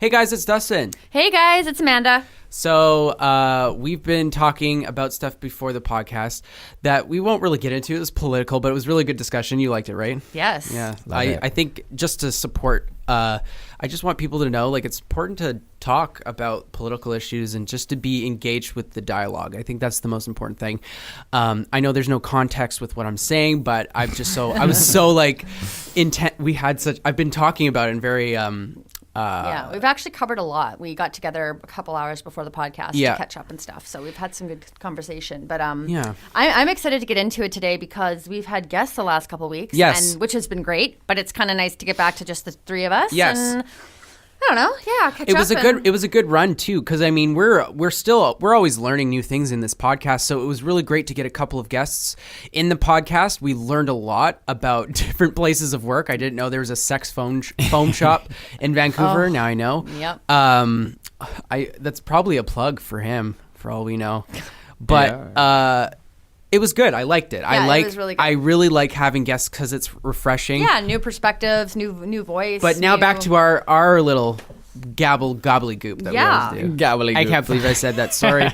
Hey guys, it's Dustin. Hey guys, it's Amanda. So we've been talking about stuff before the podcast that we won't really get into. It was political, but it was really good discussion. You liked it, right? Yes. Yeah. I think just to support, I just want people to know, like, it's important to talk about political issues and just to be engaged with the dialogue. I think that's the most important thing. I know there's no context with what I'm saying, but I was so like intent. I've been talking about it in very, yeah, we've actually covered a lot. We got together a couple hours before the podcast to catch up and stuff. So we've had some good conversation. But I'm excited to get into it today because we've had guests the last couple of weeks. Yes. Which has been great. But it's kind of nice to get back to just the three of us. Yes. And I don't know. Yeah, catch up. It was a good run too, because I mean we're always learning new things in this podcast. So it was really great to get a couple of guests in the podcast. We learned a lot about different places of work. I didn't know there was a sex foam shop in Vancouver. Now I know. Yep. That's probably a plug for him, for all we know. But it was good. I liked it. Yeah, it was really good. I really like having guests because it's refreshing. Yeah, new perspectives, new voice. But now back to our little gobbledygook that we always do. Gobbledygook. I can't believe I said that. Sorry.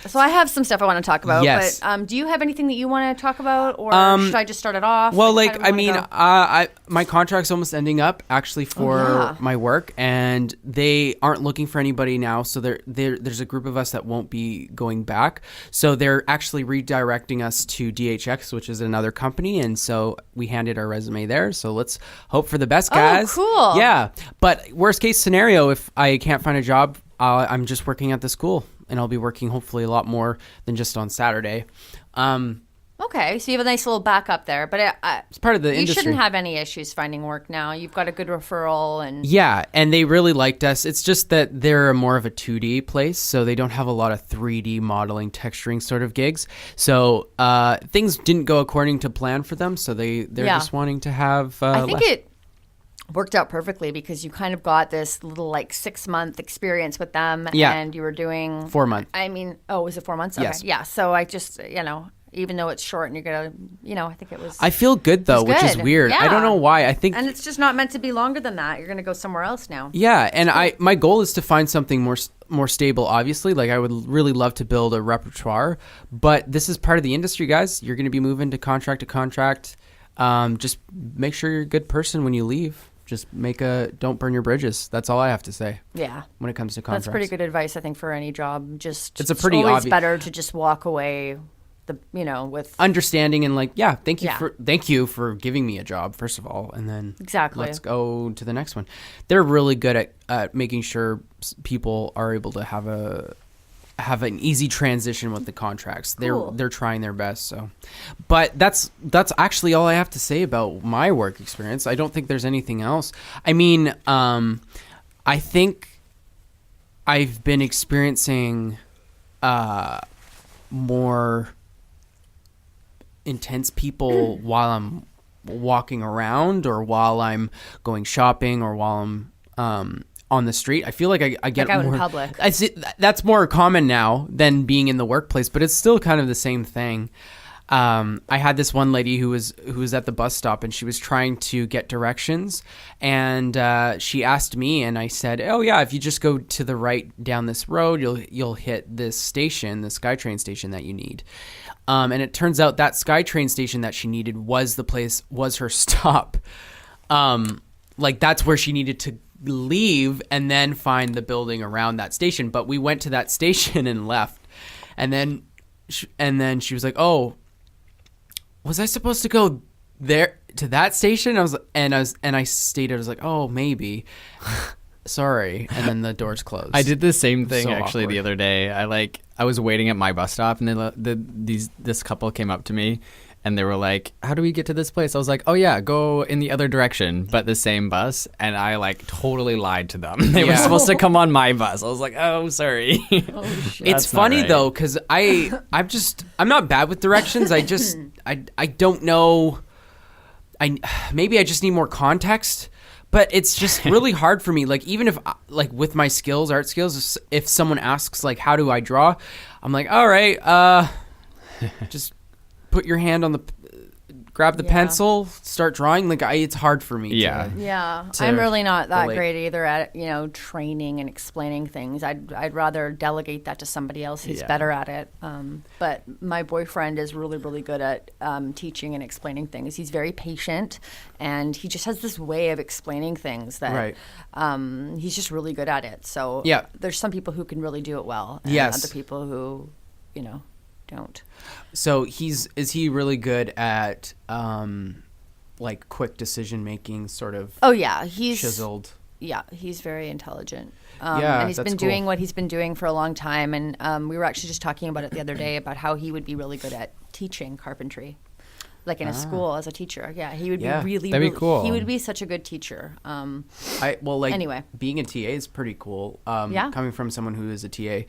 So I have some stuff I want to talk about. Yes. But do you have anything that you want to talk about, or should I just start it off? Well, my contract's almost ending up actually for my work, and they aren't looking for anybody now. So there's a group of us that won't be going back. So they're actually redirecting us to DHX, which is another company, and so we handed our resume there. So let's hope for the best, guys. Oh, cool. Yeah, but worst case scenario, if I can't find a job, I'm just working at the school, and I'll be working hopefully a lot more than just on Saturday. Okay, so you have a nice little backup there, but it's part of the industry. You shouldn't have any issues finding work now. You've got a good referral, and and they really liked us. It's just that they're more of a 2D place, so they don't have a lot of 3D modeling, texturing sort of gigs. So things didn't go according to plan for them, so they're just wanting to have. I think it worked out perfectly because you kind of got this little like 6-month experience with them, and you were doing 4 months. I mean, was it 4 months? Okay. Yes. Yeah. So I just, even though it's short and you're gonna, I think it was. I feel good though, which is weird. Yeah. I don't know why. I think, and it's just not meant to be longer than that. You're gonna go somewhere else now. Yeah, and my goal is to find something more stable. Obviously, like I would really love to build a repertoire, but this is part of the industry, guys. You're gonna be moving to contract. Just make sure you're a good person when you leave. Just don't burn your bridges. That's all I have to say. Yeah. When it comes to contracts. That's pretty good advice, I think, for any job. It's always always better to just walk away with understanding and thank you for giving me a job, first of all, and then let's go to the next one. They're really good at making sure people are able to have an easy transition with the contracts. They're trying their best. So, but that's actually all I have to say about my work experience. I don't think there's anything else. I mean, I think I've been experiencing more intense people while I'm walking around, or while I'm going shopping, or while I'm on the street. I feel like I get out more in public. That's more common now than being in the workplace, but it's still kind of the same thing. I had this one lady who was at the bus stop, and she was trying to get directions, and she asked me, and I said, "Oh yeah, if you just go to the right down this road, you'll hit this station, the SkyTrain station that you need." And it turns out that SkyTrain station that she needed was her stop. Like that's where she needed to leave and then find the building around that station. But we went to that station and left, and then she was like, "Oh, was I supposed to go there to that station?" I was like, "Oh, maybe." Sorry. And then the doors closed. I did the same thing actually awkward. The other day. I was waiting at my bus stop, and this couple came up to me, and they were like, "How do we get to this place?" I was like, "Oh yeah, go in the other direction, but the same bus." And I totally lied to them. They were supposed to come on my bus. I was like, "Oh, sorry." Oh, shit. It's funny though, because I'm not bad with directions. I don't know. Maybe I just need more context. But it's just really hard for me. Like, even if, like, with my skills, art skills, if someone asks, like, how do I draw? I'm like, all right, just put your hand on the grab the pencil, start drawing. Like it's hard for me. Yeah. I'm really not that great either at, training and explaining things. I'd rather delegate that to somebody else who's better at it. But my boyfriend is really, really good at teaching and explaining things. He's very patient, and he just has this way of explaining things that he's just really good at it. So there's some people who can really do it well, and other people who, don't. So is he really good at like quick decision making, sort of? Oh yeah, he's chiseled. Yeah, he's very intelligent. And he's been doing what he's been doing for a long time. And we were actually just talking about it the other day about how he would be really good at teaching carpentry, like in a school as a teacher. Yeah, he would be really, that'd be cool. He would be such a good teacher. Anyway, being a TA is pretty cool. Coming from someone who is a TA,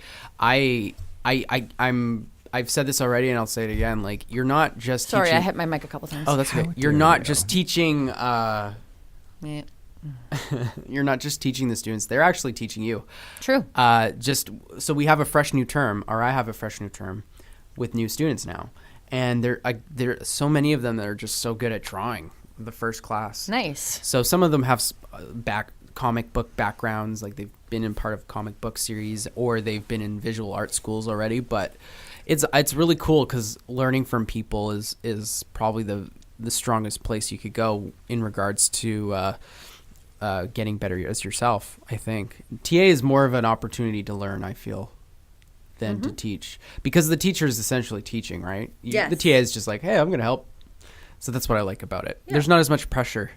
I've said this already, and I'll say it again. Like, you're not just Sorry, teaching... I hit my mic a couple times. Oh, that's okay. You're not just teaching... You're not just teaching the students. They're actually teaching you. True. So we have a fresh new term, or I have a fresh new term with new students now. And there are so many of them that are just so good at drawing the first class. Nice. So some of them have comic book backgrounds, like they've been in part of comic book series, or they've been in visual art schools already, but... It's really cool because learning from people is probably the strongest place you could go in regards to getting better as yourself, I think. TA is more of an opportunity to learn, I feel, than to teach. Because the teacher is essentially teaching, right? Yes. The TA is just like, hey, I'm going to help. So that's what I like about it. Yeah. There's not as much pressure.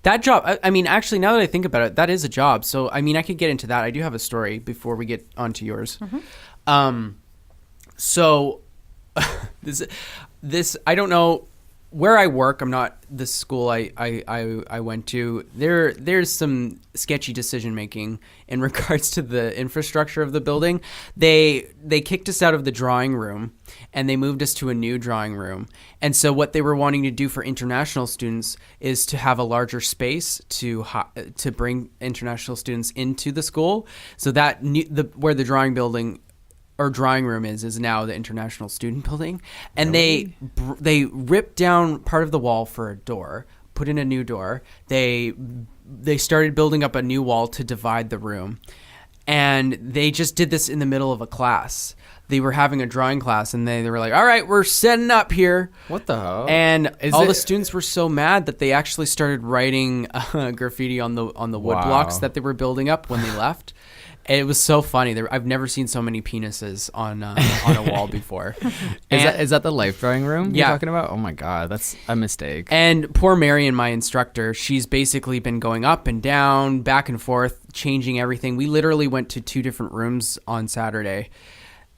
That job, actually, now that I think about it, that is a job. So, I could get into that. I do have a story before we get onto yours. So this I don't know where I work. I'm not the school I went to. There's some sketchy decision making in regards to the infrastructure of the building. They kicked us out of the drawing room and they moved us to a new drawing room. And so what they were wanting to do for international students is to have a larger space to bring international students into the school. So that where the drawing room is now the International Student Building, and they ripped down part of the wall for a door, put in a new door. They started building up a new wall to divide the room, and they just did this in the middle of a class. They were having a drawing class, and they were like, "All right, we're setting up here." What the hell? And the students were so mad that they actually started writing graffiti on the wood blocks that they were building up when they left. It was so funny. I've never seen so many penises on a wall before. Is that the life drawing room you're talking about? Oh my God, that's a mistake. And poor Marion, my instructor, she's basically been going up and down, back and forth, changing everything. We literally went to 2 different rooms on Saturday.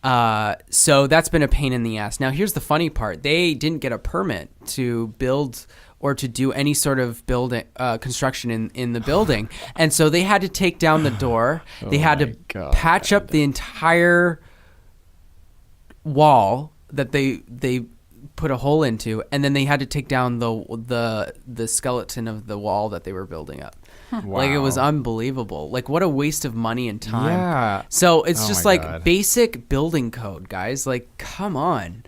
So that's been a pain in the ass. Now, here's the funny part. They didn't get a permit to build or to do any sort of building construction in the building. And so they had to take down the door. They had to patch up the entire wall that they put a hole into, and then they had to take down the skeleton of the wall that they were building up. Wow. Like, it was unbelievable. Like, what a waste of money and time. Yeah. So it's just like basic building code, guys. Like, come on.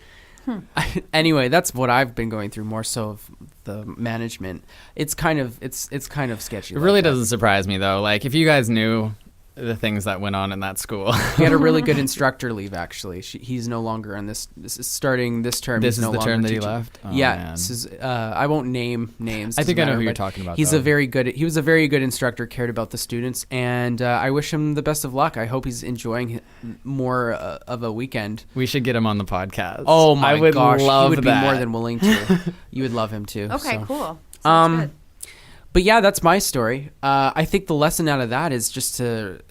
Anyway, that's what I've been going through, more so of the management. It's kind of sketchy. It really doesn't surprise me though. Like, if you guys knew the things that went on in that school. We had a really good instructor leave, actually. He's no longer in this. This is starting this term. This is the term that he left? Oh, yeah. Man. This is, I won't name names. I think I know who you're talking about. He was a very good instructor, cared about the students, and I wish him the best of luck. I hope he's enjoying more of a weekend. We should get him on the podcast. Oh my gosh. Love he would that. be more than willing to. You would love him too. Okay, so. Cool. Sounds good. But yeah, that's my story. I think the lesson out of that is just to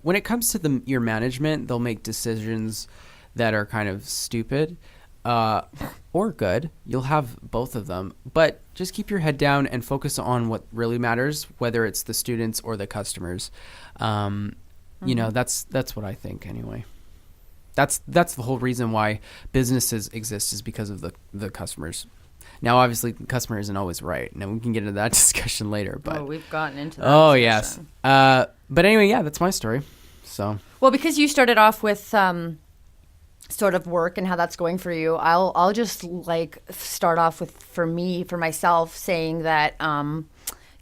when it comes to your management, they'll make decisions that are kind of stupid or good. You'll have both of them, but just keep your head down and focus on what really matters, whether it's the students or the customers. You know, that's what I think anyway. That's the whole reason why businesses exist, is because of the customers. Now, obviously, the customer isn't always right. Now, we can get into that discussion later. But we've gotten into that. Oh, discussion. Yes. But anyway, yeah, that's my story. So. Well, because you started off with sort of work and how that's going for you, I'll just like start off with for myself saying that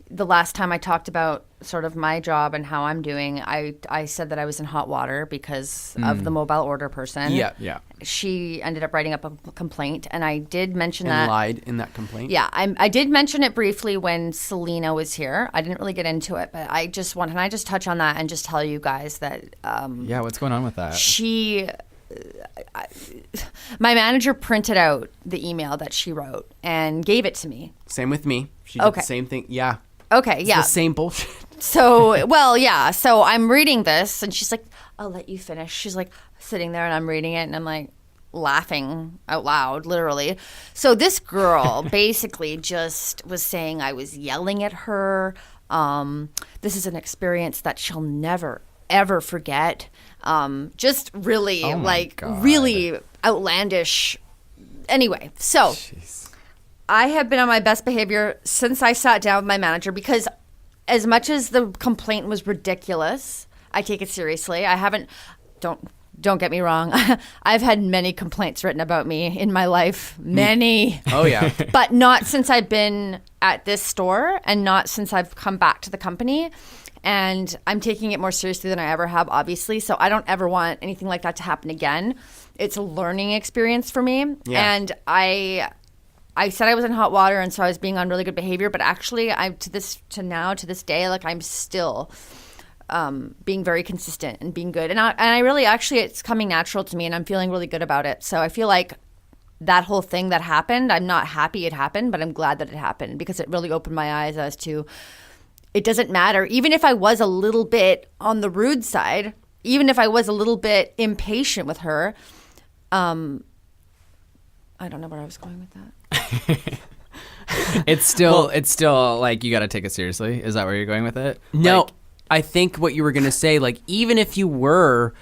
the last time I talked about sort of my job and how I'm doing, I said that I was in hot water because of the mobile order person. Yeah. She ended up writing up a complaint, and I did mention and that. lied in that complaint? Yeah, I did mention it briefly when Selena was here. I didn't really get into it, but can I just touch on that and just tell you guys that yeah, what's going on with that? My manager printed out the email that she wrote and gave it to me. Same with me. She did the same thing. Yeah. Okay, yeah. It's the same bullshit. So, well, yeah. So I'm reading this, and she's like, I'll let you finish. She's like sitting there, and I'm reading it, and I'm like laughing out loud, literally. So this girl basically just was saying I was yelling at her. This is an experience that she'll never, ever forget. Just really, really outlandish. Anyway, so... Jeez. I have been on my best behavior since I sat down with my manager because as much as the complaint was ridiculous, I take it seriously. I haven't, don't get me wrong. I've had many complaints written about me in my life. Many. Oh, yeah. But not since I've been at this store and not since I've come back to the company. And I'm taking it more seriously than I ever have, obviously. So I don't ever want anything like that to happen again. It's a learning experience for me. Yeah. And I said I was in hot water, and so I was being on really good behavior. But actually, to this day, like I'm still being very consistent and being good. And I really, actually, it's coming natural to me, and I'm feeling really good about it. So I feel like that whole thing that happened, I'm not happy it happened, but I'm glad that it happened because it really opened my eyes as to it doesn't matter. Even if I was a little bit on the rude side, even if I was a little bit impatient with her, I don't know where I was going with that. It's still like you got to take it seriously. Is that where you're going with it? No, like, I think what you were going to say, like even if you were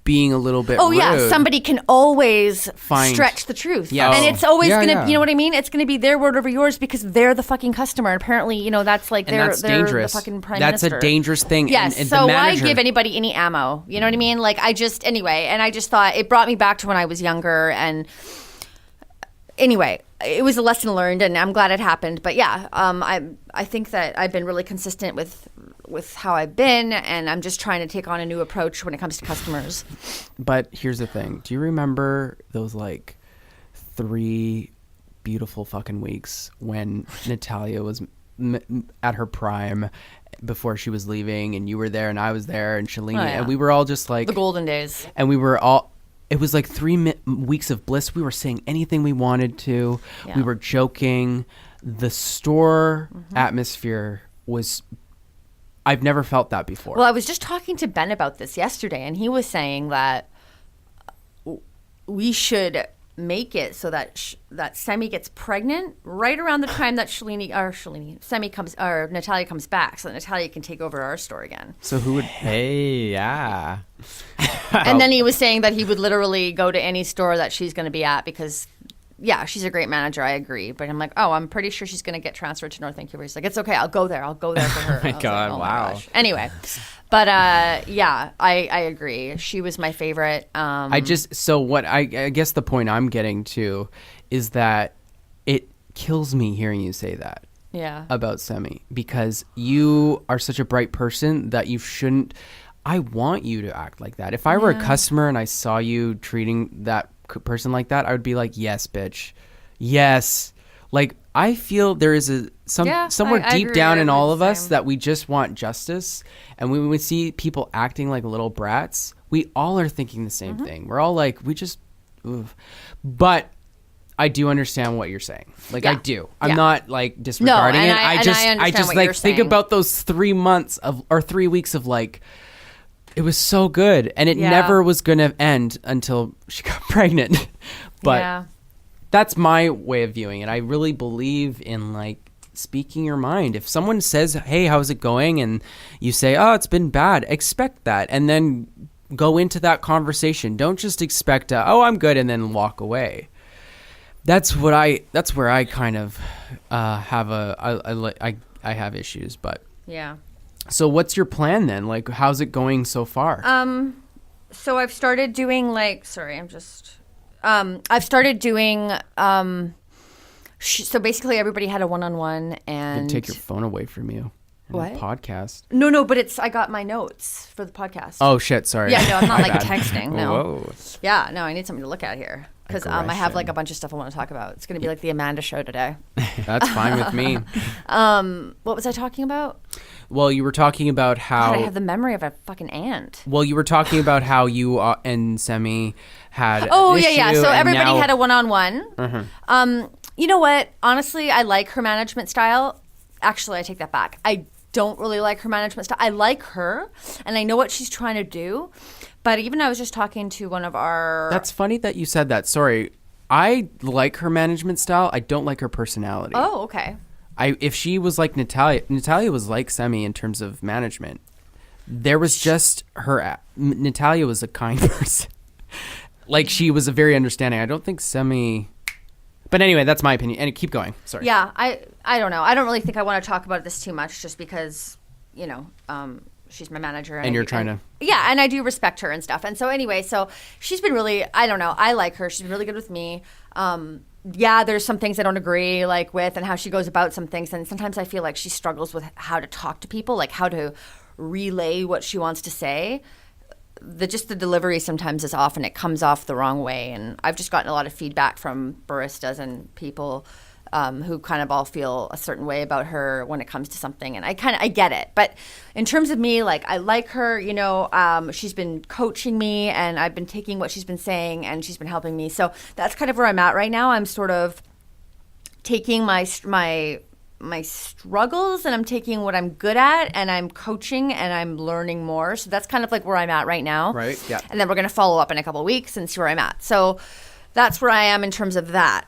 being a little bit rude, yeah, somebody can always stretch the truth. Yes. And it's always going to, you know what I mean? It's going to be their word over yours because they're the fucking customer. And apparently, that's like they're dangerous. The fucking prime minister. That's a dangerous thing. Yes, and so why give anybody any ammo? You know what I mean? Like I just thought it brought me back to when I was younger. And anyway, it was a lesson learned, and I'm glad it happened. But yeah, I think that I've been really consistent with how I've been, and I'm just trying to take on a new approach when it comes to customers. But here's the thing. Do you remember those like 3 beautiful fucking weeks when Natalia was at her prime before she was leaving, and you were there and I was there and Shalini, and we were all just like... The golden days. And we were all... It was like 3 weeks of bliss. We were saying anything we wanted to. Yeah. We were joking. The store atmosphere was... I've never felt that before. Well, I was just talking to Ben about this yesterday, and he was saying that we should make it so that that Semi gets pregnant right around the time that Natalia comes back, so that Natalia can take over our store again. So who would? Hey, yeah. And then he was saying that he would literally go to any store that she's going to be at because, yeah, she's a great manager. I agree, but I'm like, I'm pretty sure she's going to get transferred to North Vancouver. He's like, it's okay. I'll go there for her. Oh my God! Like, wow. My anyway, but yeah, I agree. She was my favorite. I guess the point I'm getting to is that it kills me hearing you say that. Yeah. About Semi, because you are such a bright person that you shouldn't. I want you to act like that. If I were a customer and I saw you treating that person like that, I would be like, yes, bitch. Yes. Like, I feel there is somewhere deep down in all of us that we just want justice. And when we see people acting like little brats, we all are thinking the same thing. We're all like, but I do understand what you're saying. Like, I do. I'm not like disregarding it. I just like think about those 3 months or 3 weeks of like, it was so good, and it never was going to end until she got pregnant. But that's my way of viewing it. I really believe in like speaking your mind. If someone says, "Hey, how's it going?" and you say, "Oh, it's been bad," expect that, and then go into that conversation. Don't just expect, "Oh, I'm good," and then walk away. That's where I kind of have I have issues, but yeah. So what's your plan then? Like, how's it going so far? So I've started doing I've started doing so basically everybody had a one-on-one and take your phone away from you. What? Podcast? No, but I got my notes for the podcast. Oh shit, sorry. Yeah, no, I'm not texting. No. Whoa. Yeah, no, I need something to look at here because I have a bunch of stuff I want to talk about. It's going to be like the Amanda show today. That's fine with me. What was I talking about? Well, you were talking about how God, I have the memory of a fucking ant. Well, you were talking about how you and Semi had. Oh an yeah. issue, So and everybody now... had a one-on-one. You know what? Honestly, I like her management style. Actually, I take that back. I don't really like her management style. I like her, and I know what she's trying to do. But even I was just talking to one of our... That's funny that you said that. Sorry. I like her management style. I don't like her personality. Oh, okay. If she was like Natalia was like Semi in terms of management. There was just her... Natalia was a kind person. Like, she was a very understanding. I don't think Semi... But anyway, that's my opinion. And keep going. Sorry. Yeah, I don't know. I don't really think I want to talk about this too much just because, she's my manager. And you're trying to... Yeah, and I do respect her and stuff. And so anyway, so she's been really, I don't know, I like her. She's been really good with me. Yeah, there's some things I don't agree with and how she goes about some things. And sometimes I feel like she struggles with how to talk to people, like how to relay what she wants to say. The delivery sometimes is off and it comes off the wrong way. And I've just gotten a lot of feedback from baristas and people who kind of all feel a certain way about her when it comes to something. And I get it. But in terms of me, I like her, she's been coaching me and I've been taking what she's been saying and she's been helping me. So that's kind of where I'm at right now. I'm sort of taking my struggles and I'm taking what I'm good at and I'm coaching and I'm learning more. So that's kind of where I'm at right now. Right, yeah. And then we're going to follow up in a couple of weeks and see where I'm at. So that's where I am in terms of that.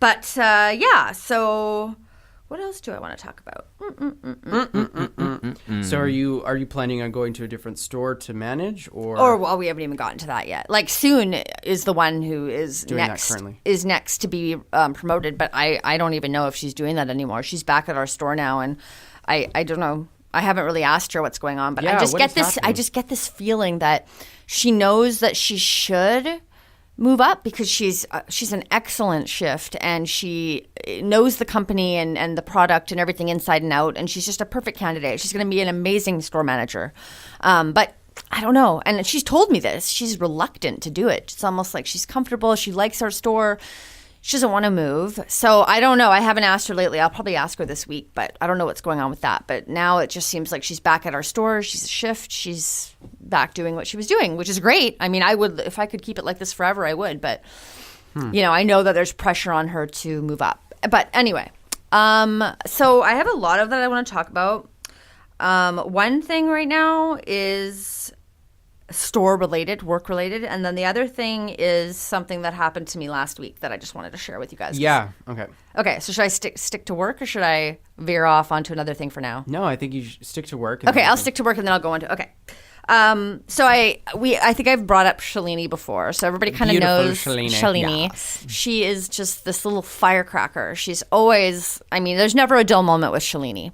Yeah, so what else do I want to talk about? So are you planning on going to a different store to manage or well, we haven't even gotten to that yet. Soon is the one who is doing next that currently. Is next to be promoted, but I don't even know if she's doing that anymore. She's back at our store now and I don't know. I haven't really asked her what's going on, but I just get this feeling that she knows that she should move up because she's an excellent shift and she knows the company and the product and everything inside and out, and she's just a perfect candidate. She's going to be an amazing store manager. But I don't know. And she's told me this. She's reluctant to do it. It's almost like she's comfortable. She likes our store. She doesn't want to move. So I don't know. I haven't asked her lately. I'll probably ask her this week, but I don't know what's going on with that. But now it just seems like she's back at our store. She's a shift. She's back doing what she was doing, which is great. I mean, I would, if I could keep it like this forever, I would. But, I know that there's pressure on her to move up. But anyway, so I have a lot of that I want to talk about. One thing right now is store related, work related, and then the other thing is something that happened to me last week that I just wanted to share with you guys. Yeah. Okay. Okay. So should I stick to work or should I veer off onto another thing for now? No, I think you should stick to work. Okay, I'll stick to work and then I'll go into okay. So I think I've brought up Shalini before, so everybody kind of knows Shalini. Yes. She is just this little firecracker. She's always, there's never a dull moment with Shalini.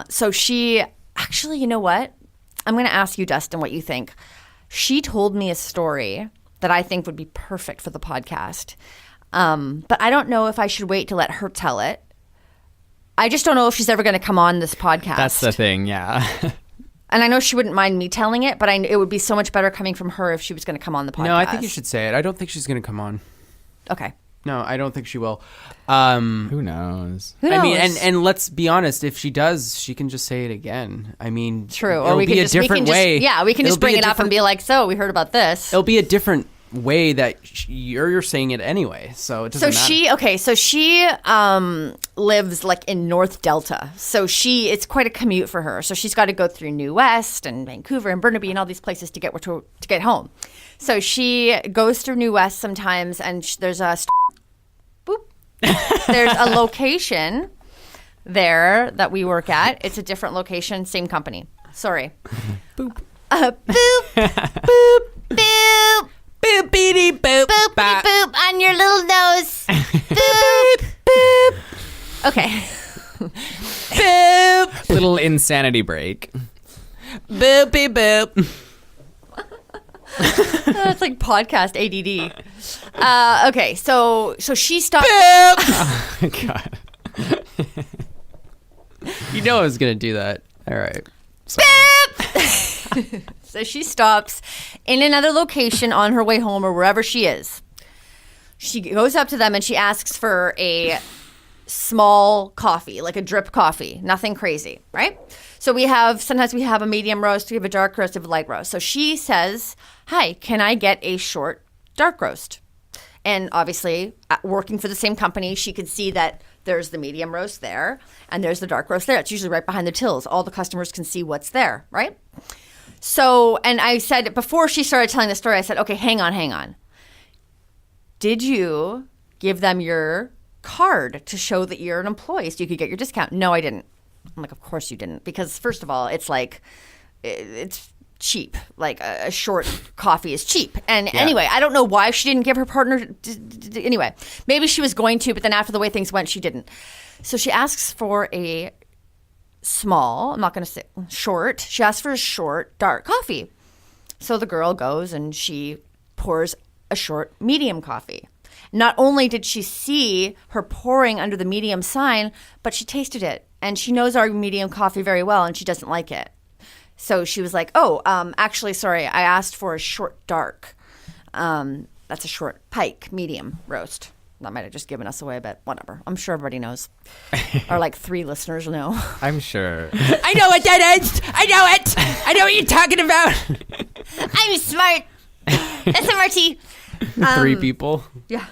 So she actually, you know what? I'm going to ask you, Dustin, what you think. She told me a story that I think would be perfect for the podcast. But I don't know if I should wait to let her tell it. I just don't know if she's ever going to come on this podcast. That's the thing, yeah. And I know she wouldn't mind me telling it, but it would be so much better coming from her if she was going to come on the podcast. No, I think you should say it. I don't think she's going to come on. Okay. No, I don't think she will. Who knows? I mean, and let's be honest. If she does, she can just say it again. I mean, true. Or we can just, different way. We can just bring it up and be like, "So we heard about this." It'll be a different way that you're saying it anyway. So it doesn't matter. So she lives in North Delta. So it's quite a commute for her. So she's got to go through New West and Vancouver and Burnaby and all these places to get home. So she goes through New West sometimes, and there's a there's a location there that we work at. It's a different location, same company. Sorry. Boop. Boop. Boop. Boop. Boop-beady boop. Boop. Boop on your little nose. Boop. Boop. Okay. Boop. Little insanity break. Boopy boop. It's like podcast ADD. Okay, so she stopped. Oh my God. You know I was going to do that. All right. So she stops in another location on her way home or wherever she is. She goes up to them and she asks for a small coffee, like a drip coffee, nothing crazy, right? So sometimes we have a medium roast, we have a dark roast, we have a light roast. So she says, hi, can I get a short dark roast? And obviously, working for the same company, she could see that there's the medium roast there and there's the dark roast there. It's usually right behind the tills. All the customers can see what's there, right? So, and I said, before she started telling the story, I said, okay, hang on. Did you give them your card to show that you're an employee so you could get your discount? No, I didn't. I'm like, of course you didn't. Because first of all, it's cheap. Like a short coffee is cheap. And anyway, I don't know why she didn't give her partner. Anyway, maybe she was going to, but then after the way things went, she didn't. So she asks for a small, I'm not going to say short. She asks for a short dark coffee. So the girl goes and she pours a short medium coffee. Not only did she see her pouring under the medium sign, but she tasted it. And she knows our medium coffee very well, and she doesn't like it. So she was like, actually, sorry, I asked for a short dark. That's a short pike medium roast. That might have just given us away, but whatever. I'm sure everybody knows. Or like 3 listeners know. I'm sure. I know what that is. I know it. I know what you're talking about. I'm smart. SMRT. 3 people. Yeah.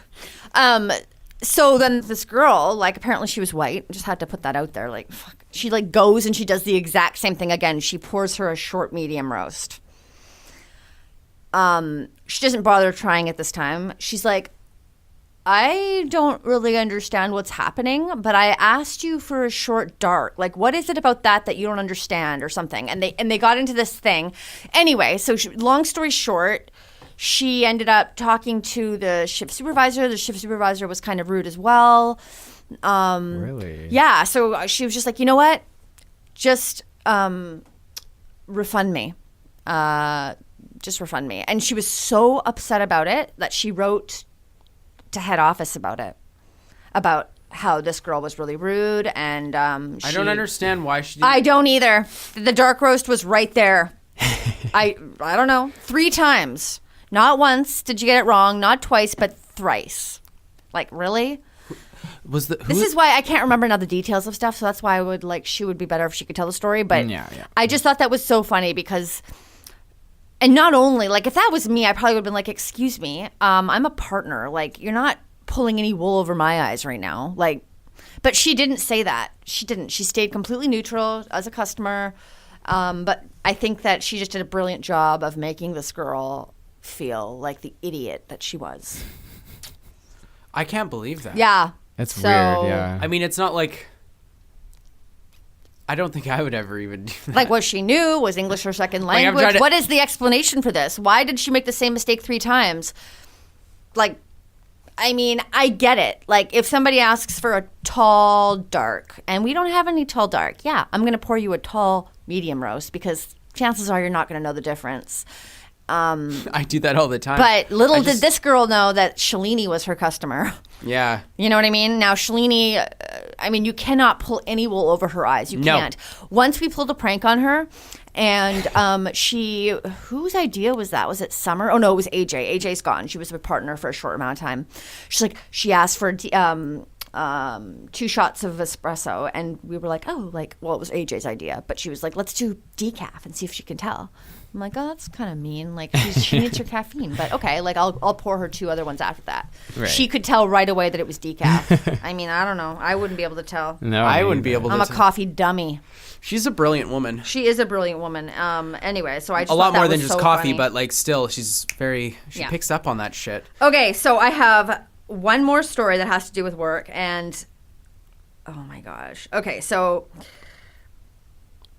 So then this girl, like apparently she was white. Just had to put that out there. Like, fuck. She like goes and she does the exact same thing again. She pours her a short medium roast. She doesn't bother trying it this time. She's like, I don't really understand what's happening, but I asked you for a short dark. Like, what is it about that you don't understand or something? And they got into this thing. Anyway, so long story short, she ended up talking to the shift supervisor. The shift supervisor was kind of rude as well. Really? Yeah. So she was just like, you know what? Just refund me. Just refund me. And she was so upset about it that she wrote to head office about it, about how this girl was really rude. And I don't understand why she didn't. I don't either. The dark roast was right there. I don't know. 3 times. Not once did you get it wrong, not twice, but thrice. Like, really? This is why I can't remember now the details of stuff, so that's why I would she would be better if she could tell the story. But yeah. I just thought that was so funny because, and not only, like, if that was me, I probably would have been like, excuse me, I'm a partner. Like, you're not pulling any wool over my eyes right now. Like, but she didn't say that. She didn't. She stayed completely neutral as a customer. But I think that she just did a brilliant job of making this girl feel like the idiot that she was. I can't believe that. Yeah. That's weird, yeah. I mean, it's not like... I don't think I would ever even do that. Like, was she new? Was English her second language? What is the explanation for this? Why did she make the same mistake 3 times? Like, I mean, I get it. Like, if somebody asks for a tall dark, and we don't have any tall dark, yeah, I'm going to pour you a tall medium roast because chances are you're not going to know the difference. I do that all the time. But little did this girl know that Shalini was her customer. Yeah. You know what I mean? Now, Shalini, I mean, you cannot pull any wool over her eyes. You can't. Once we pulled a prank on her, and whose idea was that? Was it Summer? Oh, no, it was AJ. AJ's gone. She was a partner for a short amount of time. She asked for 2 shots of espresso, and we were like, well, it was AJ's idea. But she was like, let's do decaf and see if she can tell. I'm like, oh, that's kind of mean. Like, she needs her caffeine. But okay, like, I'll pour her 2 other ones after that. Right. She could tell right away that it was decaf. I mean, I don't know. I wouldn't be able to tell. No, I wouldn't be able to I'm a coffee dummy. She's a brilliant woman. She is a brilliant woman. Anyway, so I just a lot thought more that than was just so coffee, funny. but like still, she picks up on that shit. Okay, so I have one more story that has to do with work, and oh my gosh. Okay, so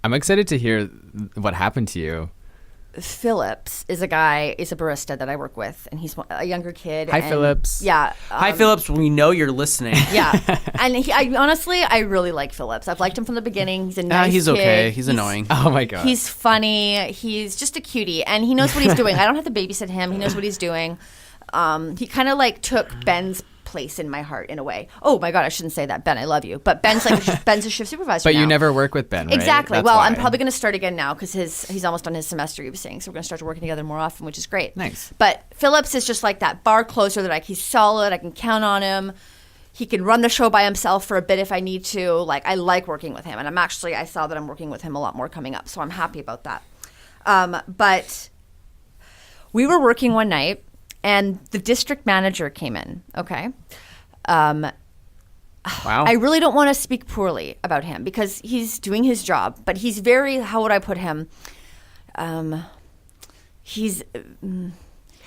I'm excited to hear what happened to you. Phillips is a barista that I work with, and he's a younger kid. Hi, Phillips. Yeah. Hi, Phillips. We know you're listening. Yeah. And I really like Phillips. I've liked him from the beginking. He's a nice he's kid. Okay. He's annoying. Oh, my God. He's funny. He's just a cutie, and he knows what he's doing. I don't have to babysit him. He knows what he's doing. He kind of like took Ben's place in my heart in a way. Oh my God, I shouldn't say that. Ben, I love you. But Ben's a shift supervisor But now. you never work with Ben, right? Exactly. That's well, why. I'm probably going to start again now because he's almost done his semester, he was saying. So we're going to start working together more often, which is great. Nice. But Phillips is just like that bar closer that he's solid. I can count on him. He can run the show by himself for a bit if I need to. Like, I like working with him. And I saw that I'm working with him a lot more coming up. So I'm happy about that. But we were working one night, and the district manager came in, okay? Wow. I really don't want to speak poorly about him because he's doing his job, but he's very, how would I put him?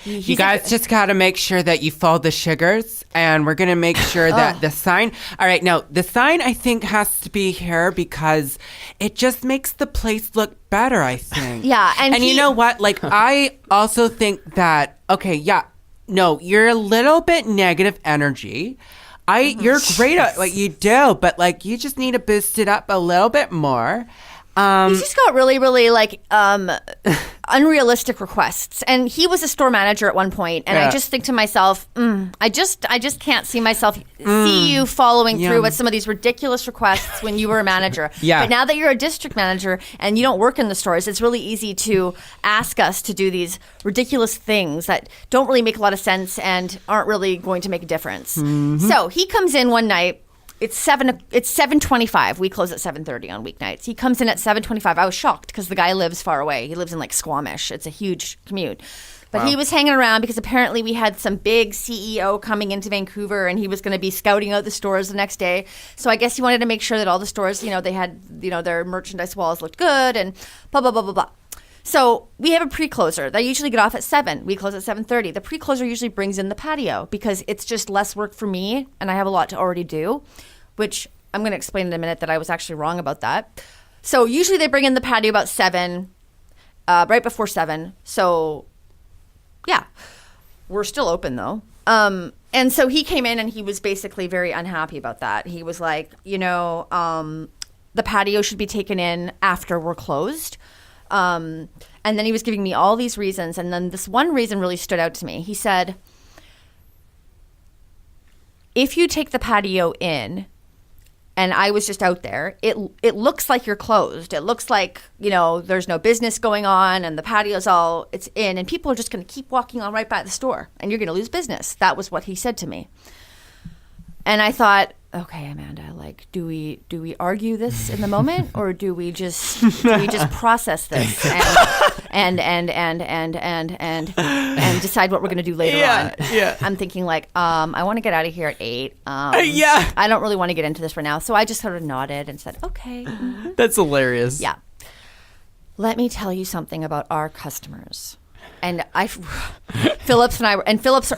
You guys just got to make sure that you fold the sugars, and we're going to make sure that the sign. All right, now the sign I think has to be here because it just makes the place look better, I think. Yeah, and you know what? Like, I also think that, okay, yeah, no, you're a little bit negative energy. You're great at what you do, but like, you just need to boost it up a little bit more. He's just got really, really like unrealistic requests, and he was a store manager at one point, and I just think to myself, I just can't see myself see you following through with some of these ridiculous requests when you were a manager. Yeah. But now that you're a district manager and you don't work in the stores, it's really easy to ask us to do these ridiculous things that don't really make a lot of sense and aren't really going to make a difference. Mm-hmm. So he comes in one night. It's 7:25. We close at 7:30 on weeknights. He comes in at 7:25. I was shocked because the guy lives far away. He lives in like Squamish. It's a huge commute. But he was hanging around because apparently we had some big CEO coming into Vancouver, and he was going to be scouting out the stores the next day. So I guess he wanted to make sure that all the stores, they had, their merchandise walls looked good and blah, blah, blah, blah, blah. So we have a pre-closer. They usually get off at 7. We close at 7:30. The pre-closer usually brings in the patio because it's just less work for me, and I have a lot to already do, which I'm going to explain in a minute that I was actually wrong about that. So usually they bring in the patio about 7, right before 7. So, yeah, we're still open though. And so he came in and he was basically very unhappy about that. He was like, the patio should be taken in after we're closed. And then he was giving me all these reasons. And then this one reason really stood out to me. He said, if you take the patio in and I was just out there, it looks like you're closed. It looks like, there's no business going on and the patio's it's in and people are just going to keep walking on right by the store and you're going to lose business. That was what he said to me. And I thought, okay, Amanda, like, do we argue this in the moment, or do we just process this and decide what we're gonna do later on? Yeah. I'm thinking like, I want to get out of here at 8. Yeah. I don't really want to get into this right now, so I just sort of nodded and said, okay. Mm-hmm. That's hilarious. Yeah. Let me tell you something about our customers. And Phillips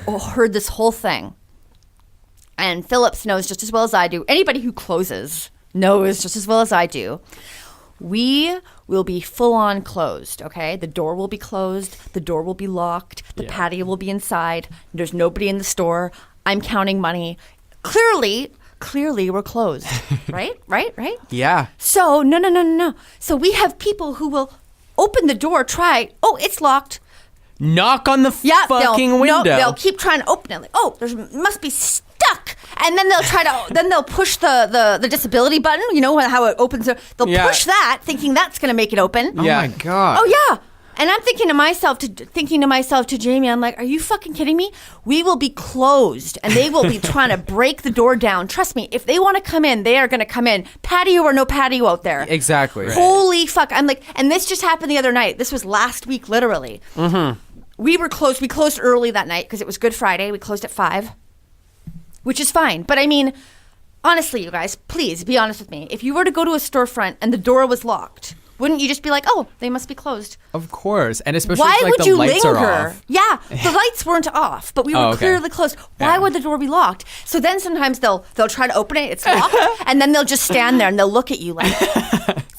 heard this whole thing. And Phillips knows just as well as I do. Anybody who closes knows just as well as I do. We will be full on closed, okay? The door will be closed. The door will be locked. The patio will be inside. There's nobody in the store. I'm counting money. Clearly we're closed, right? Right? Yeah. So, no. So we have people who will open the door, it's locked. Knock on the fucking window. No, they'll keep trying to open it. Like, there must be stuck. And then they'll push the disability button. You know how it opens? They'll push that, thinking that's going to make it open. Oh my God. Oh yeah. And I'm thinking to myself to Jamie, I'm like, are you fucking kidding me? We will be closed and they will be trying to break the door down. Trust me, if they want to come in, they are going to come in. Patio or no patio out there. Exactly. Right. Holy fuck. I'm like, and this just happened the other night. This was last week, literally. Mm-hmm. We were closed. We closed early that night because it was Good Friday. We closed at 5, which is fine. But I mean, honestly, you guys, please be honest with me. If you were to go to a storefront and the door was locked, wouldn't you just be like, oh, they must be closed? Of course. And especially why if, would the you lights linger? are off. Yeah, the lights weren't off, but we were clearly closed. Why would the door be locked? So then sometimes they'll try to open it, it's locked, and then they'll just stand there and they'll look at you like.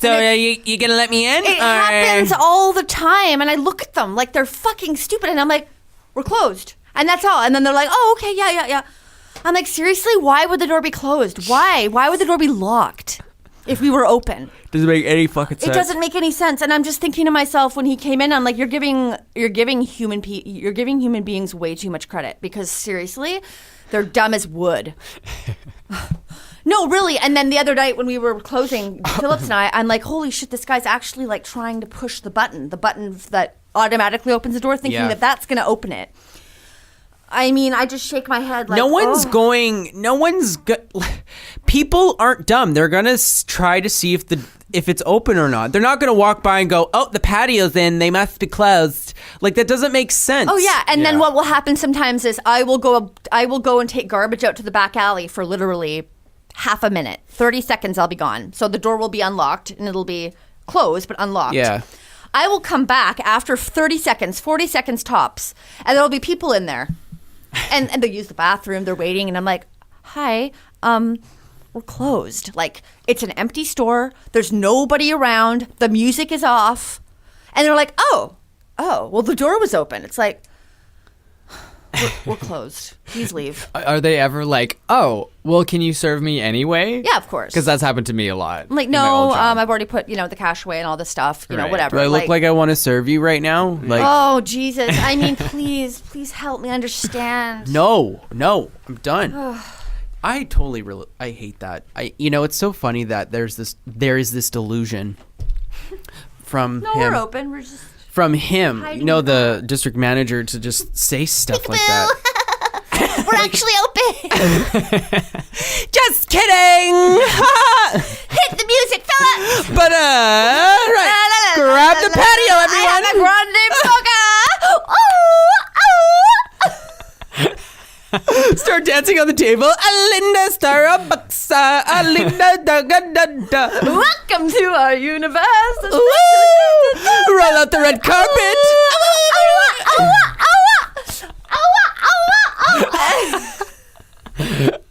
So you gonna let me in? It happens all the time, and I look at them like they're fucking stupid, and I'm like, we're closed, and that's all. And then they're like, oh, okay, yeah. I'm like, seriously, why would the door be closed? Why would the door be locked if we were open? Doesn't make any fucking sense. It doesn't make any sense. And I'm just thinking to myself when he came in, I'm like, you're giving human beings way too much credit, because seriously, they're dumb as wood. No, really. And then the other night when we were closing, Phillips and I'm like, holy shit, this guy's actually like trying to push the button that automatically opens the door, thinking that that's going to open it. I mean, I just shake my head like, people aren't dumb. They're going to try to see if it's open or not. They're not going to walk by and go, oh, the patio's in, they must be closed. Like, that doesn't make sense. Oh, yeah. And then what will happen sometimes is I will go and take garbage out to the back alley for literally half a minute. 30 seconds, I'll be gone. So the door will be unlocked and it'll be closed, but unlocked. Yeah. I will come back after 30 seconds, 40 seconds tops, and there'll be people in there. And they use the bathroom, they're waiting, and I'm like, hi, we're closed. Like, it's an empty store, there's nobody around, the music is off. And they're like, oh, well, the door was open. It's like, we're closed. Please leave. Are they ever like, oh, well, can you serve me anyway? Yeah, of course. Because that's happened to me a lot. I'm like, no, I've already put, the cash away and all this stuff, whatever. Do I look like I want to serve you right now? Like, oh, Jesus. I mean, please help me understand. No, I'm done. I hate that. It's so funny that there is this delusion from him. We're open. We're just from him, the district manager, to just say stuff like that. We're actually open. Just kidding. Hit the music, Phillips. But right, grab the patio, everyone. I have a grande mocha. Start dancing on the table. Alinda Starbucks. Alinda da da da da. Welcome to our universe. Roll out the red carpet.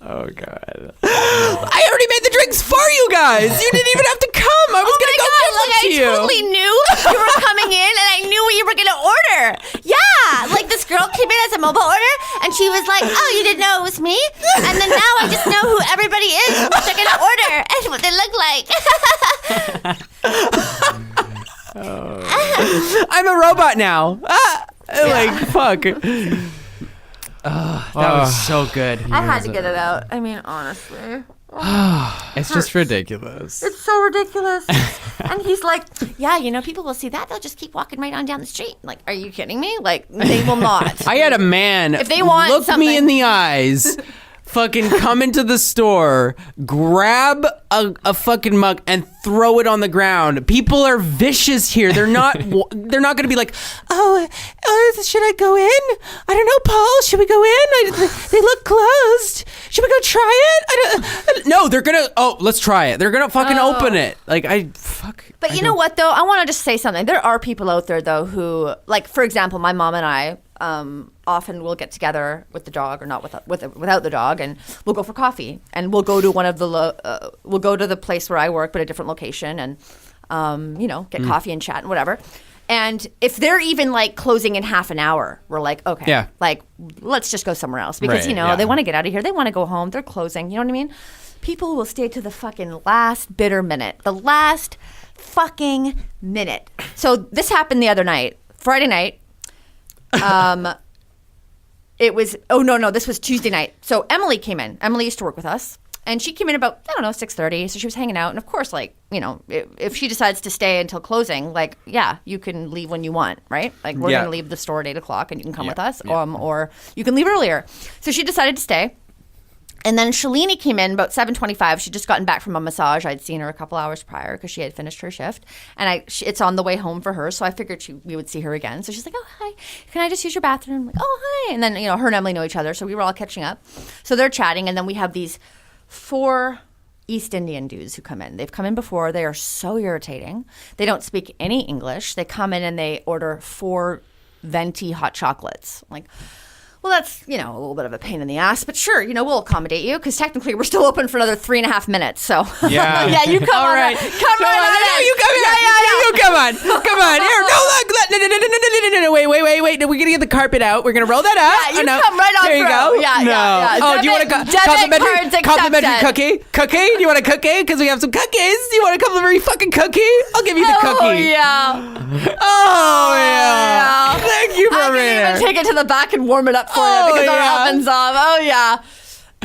Oh, God. I already made the drinks for you guys. You didn't even have to come. I was going to go give them to you. I totally knew you were coming in, and I knew what you were going to order. Yeah. Like, this girl came in as a mobile order, and she was like, oh, you didn't know it was me? And then now I just know who everybody is, what they're going to order, and what they look like. I'm a robot now. Like, fuck. That was so good. I had to get it out. I mean, honestly. It's just ridiculous. It's so ridiculous. And he's like, yeah, people will see that. They'll just keep walking right on down the street. Like, are you kidding me? Like, they will not. I had a man if they want look something. me in the eyes, fucking come into the store, grab a fucking mug and throw it on the ground. People are vicious here. They're not going to be like, oh, should I go in? I don't know, Paul. Should we go in? They look closed. Should we go try it? No, they're going to, let's try it. They're going to fucking open it. Like, But you know what, though? I want to just say something. There are people out there, though, who, like, for example, my mom and I often will get together with the dog, or not without the dog, and we'll go for coffee, and we'll go to we'll go to the place where I work, but a different location, and get coffee and chat and whatever. And if they're even like closing in half an hour, we're like, okay, yeah, like let's just go somewhere else, because they want to get out of here, they want to go home, they're closing. You know what I mean? People will stay to the fucking last bitter minute, the last fucking minute. So this happened the other night, Friday night. It was, this was Tuesday night. So Emily came in. Emily used to work with us, and she came in about, 6:30. So she was hanging out. And of course, like, if she decides to stay until closing, like, yeah, you can leave when you want, right? Like, we're going to leave the store at 8 o'clock and you can come with us, or you can leave earlier. So she decided to stay. And then Shalini came in about 7:25. She'd just gotten back from a massage. I'd seen her a couple hours prior because she had finished her shift. And it's on the way home for her, so I figured we would see her again. So she's like, oh, hi. Can I just use your bathroom? I'm like, oh, hi. And then, her and Emily know each other, so we were all catching up. So they're chatting, and then we have these 4 East Indian dudes who come in. They've come in before. They are so irritating. They don't speak any English. They come in and they order 4 venti hot chocolates. Like, well, that's, a little bit of a pain in the ass, but sure, we'll accommodate you because technically we're still open for another 3.5 minutes. So yeah, yeah, you come on, right. Come right on. No, you come here. You come on. Here. No, look. No. Wait. No, we're gonna get the carpet out. We're gonna roll that out. Yeah, you come right on there you through. go. Yeah. Oh, do you want a complimentary cookie? Cookie? Do you want a cookie? Because we have some cookies. Do you want a complimentary fucking cookie? I'll give you the cookie. Oh yeah. Thank you, I can even take it to the back and warm it up for you because our oven's off. Oh yeah.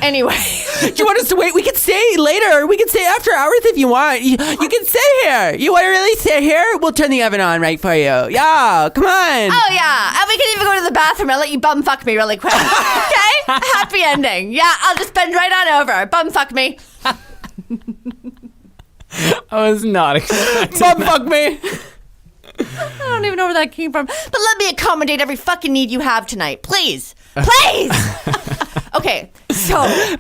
Anyway, do you want us to wait? We can stay later. We can stay after hours if you want. You can stay here. You want to really stay here? We'll turn the oven on right for you. Yeah, come on. Oh yeah, and we can even go to the bathroom. I'll let you bum fuck me really quick. Okay, happy ending. Yeah, I'll just bend right on over. Bum fuck me. I was not expecting bum fuck me. I don't even know where that came from. But let me accommodate every fucking need you have tonight. Please. Okay, so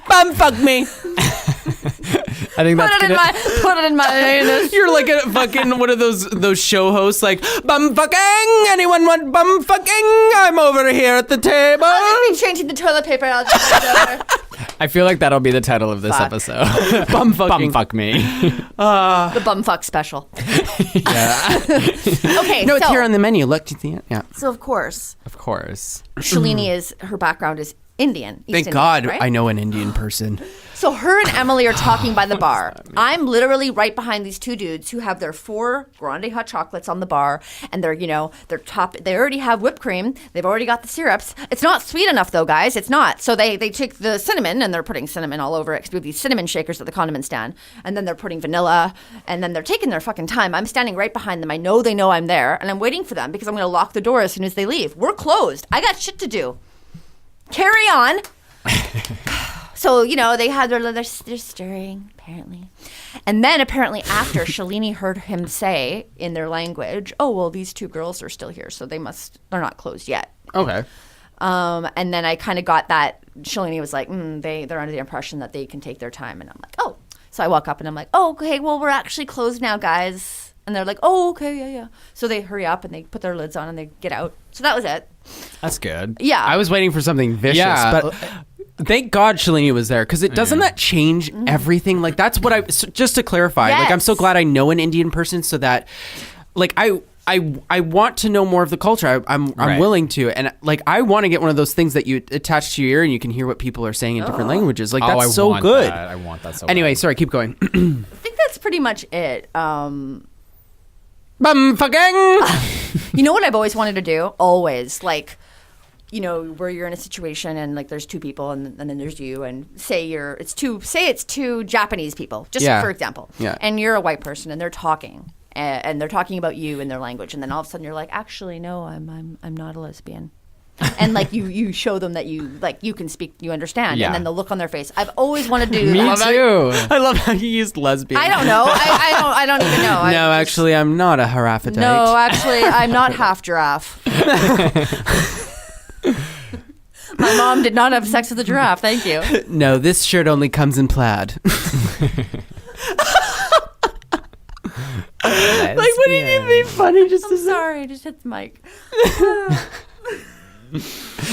bum fuck me. I think that's put it in my anus. You're like a fucking one of those show hosts, like bum fucking. Anyone want bum fucking? I'm over here at the table. I'll just be changing the toilet paper. I'll just over. I feel like that'll be the title of this episode. Bum fucking. Bum fuck me. The bum fuck special. Yeah. Okay. No, it's here on the menu. Look, do you see it? Yeah. So of course, Shalini is her background is Indian. Thank Indian, God right? I know an Indian person. So her and Emily are talking by the bar. I'm literally right behind these two dudes who have their 4 grande hot chocolates on the bar, and they're they already have whipped cream. They've already got the syrups. It's not sweet enough though, guys. It's not. So they take the cinnamon and they're putting cinnamon all over it because we have these cinnamon shakers at the condiment stand, and then they're putting vanilla, and then they're taking their fucking time. I'm standing right behind them. I know they know I'm there, and I'm waiting for them because I'm going to lock the door as soon as they leave. We're closed. I got shit to do. Carry on. So, they had they're stirring, apparently. And then apparently after, Shalini heard him say in their language, oh, well, these 2 girls are still here, so they're not closed yet. Okay. And then I kind of got that. Shalini was like, they're under the impression that they can take their time. And I'm like, oh. So I walk up and I'm like, oh, okay, well, we're actually closed now, guys. And they're like, oh, okay, yeah. So they hurry up and they put their lids on and they get out. So that was it. That's good. Yeah. I was waiting for something vicious, but thank God Shalini was there, because doesn't that change everything? Like, that's what just to clarify, yes. Like, I'm so glad I know an Indian person so that, like, I want to know more of the culture. I'm willing to, and like I want to get one of those things that you attach to your ear and you can hear what people are saying in different languages. Like that's so good. I want that so Anyway, bad. sorry, keep going. I think that's pretty much it. Bum fucking. You know what I've always wanted to do? Always, like, where you're in a situation and like there's 2 people and then there's you, and say it's two Japanese people, just for example. Yeah. And you're a white person and they're talking and they're talking about you in their language, and then all of a sudden you're like, actually no, I'm not a lesbian. And like you show them that you can speak, you understand, and then the look on their face. I've always wanted to do that. Me too. I love how you used lesbian. I don't know. I don't even know. No, actually, I'm not a hermaphrodite. No, actually, I'm not half giraffe. My mom did not have sex with a giraffe. Thank you. No, this shirt only comes in plaid. Like, wouldn't it be funny just I'm sorry, just hit the mic.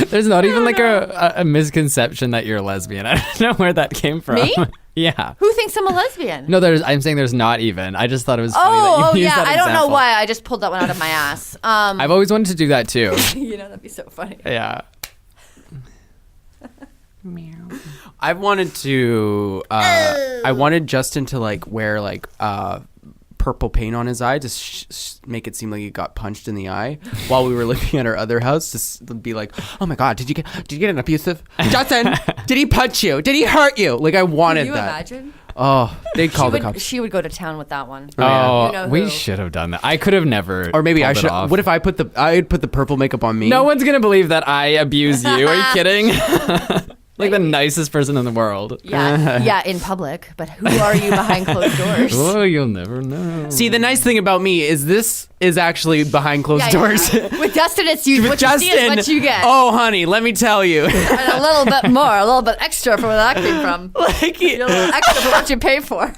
There's not even like a misconception that you're a lesbian. I don't know where that came from. Me? Yeah. Who thinks I'm a lesbian? No, I'm saying there's not even. I just thought it was funny that you used that I don't know example. why. I just pulled that one out of my ass. I've always wanted to do that too. That'd be so funny. Yeah. I wanted to. I wanted Justin to like wear like purple paint on his eye to make it seem like he got punched in the eye while we were living at our other house. To be like, oh my God, did you get an abusive? Justin, did he punch you? Did he hurt you? Like I wanted Can you that. imagine? Oh, they'd call the cops. She would go to town with that one. Oh, we should have done that. I could have never. Or maybe I pulled should. it off. What if I'd put the purple makeup on me? No one's gonna believe that I abuse you. Are you kidding? Like the nicest person in the world. Yeah, in public. But who are you behind closed doors? Oh, you'll never know. See, the nice thing about me is this is actually behind closed doors. Yeah. With Dustin, it's you. What Justin, you see is what you get. Oh, honey, let me tell you. And a little bit more, a little bit extra for where that came from. Like, You're a little extra for what you pay for.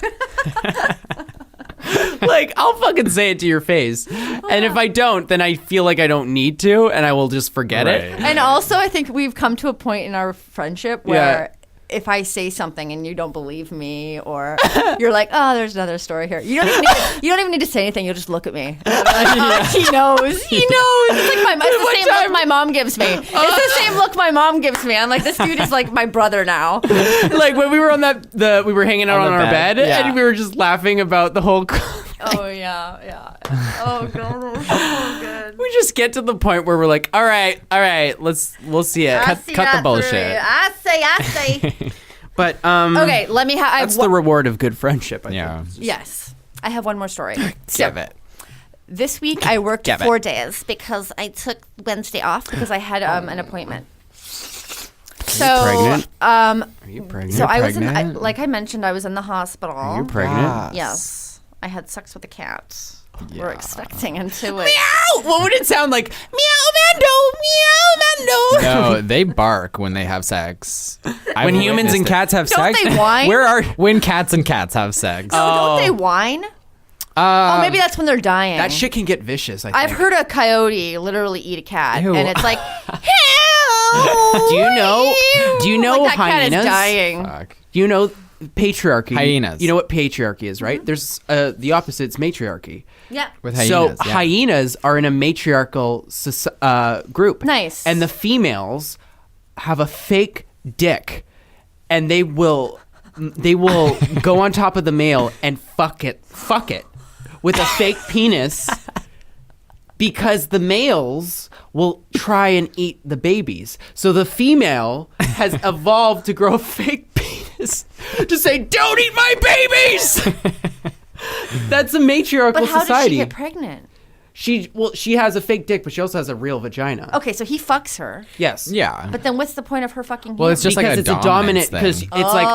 like, I'll fucking say it to your face. And if I don't, then I feel like I don't need to, and I will just forget it. And also, I think we've come to a point in our friendship where if I say something and you don't believe me, or you're like, oh, there's another story here. You don't even need to say anything. You'll just look at me. He knows. It's like it's the same look my mom gives me. It's the same look my mom gives me. I'm like, this dude is like my brother now. Like when we were on we were hanging out on our bed and we were just laughing about the whole. Oh yeah. Oh god, that was so good. We just get to the point where we're like, all right, we'll see it. Cut the bullshit. I say. But okay, let me have. That's the reward of good friendship. I think. Yes, I have one more story. Give it. This week I worked 4 days because I took Wednesday off because I had an appointment. Are you pregnant? So I was like I mentioned, I was in the hospital. Are you pregnant? Yes. I had sex with a cat. Yeah. We're expecting into it. Meow! What would it sound like? Meow, Mando! No, they bark when they have sex. When humans and cats have sex? Don't they whine? When cats and cats have sex. Don't they whine? Maybe that's when they're dying. That shit can get vicious, I think. I've heard a coyote literally eat a cat. Ew. And it's like, Do you know like that hyenas? cat is dying. Fuck. Do you know patriarchy? Hyenas. You know what patriarchy is, right? There's the opposite, it's matriarchy. Yeah. With hyenas. So hyenas are in a matriarchal group. Nice. And the females have a fake dick, and they will go on top of the male and fuck it with a fake penis, because the males will try and eat the babies. So the female has evolved to grow a fake penis to say, "Don't eat my babies." That's a matriarchal But how society. did she get pregnant? She has a fake dick, but she also has a real vagina. Okay, so he fucks her. Yes. Yeah. But then what's the point of her fucking Well, him? it's just because like it's a dominant. Because it's like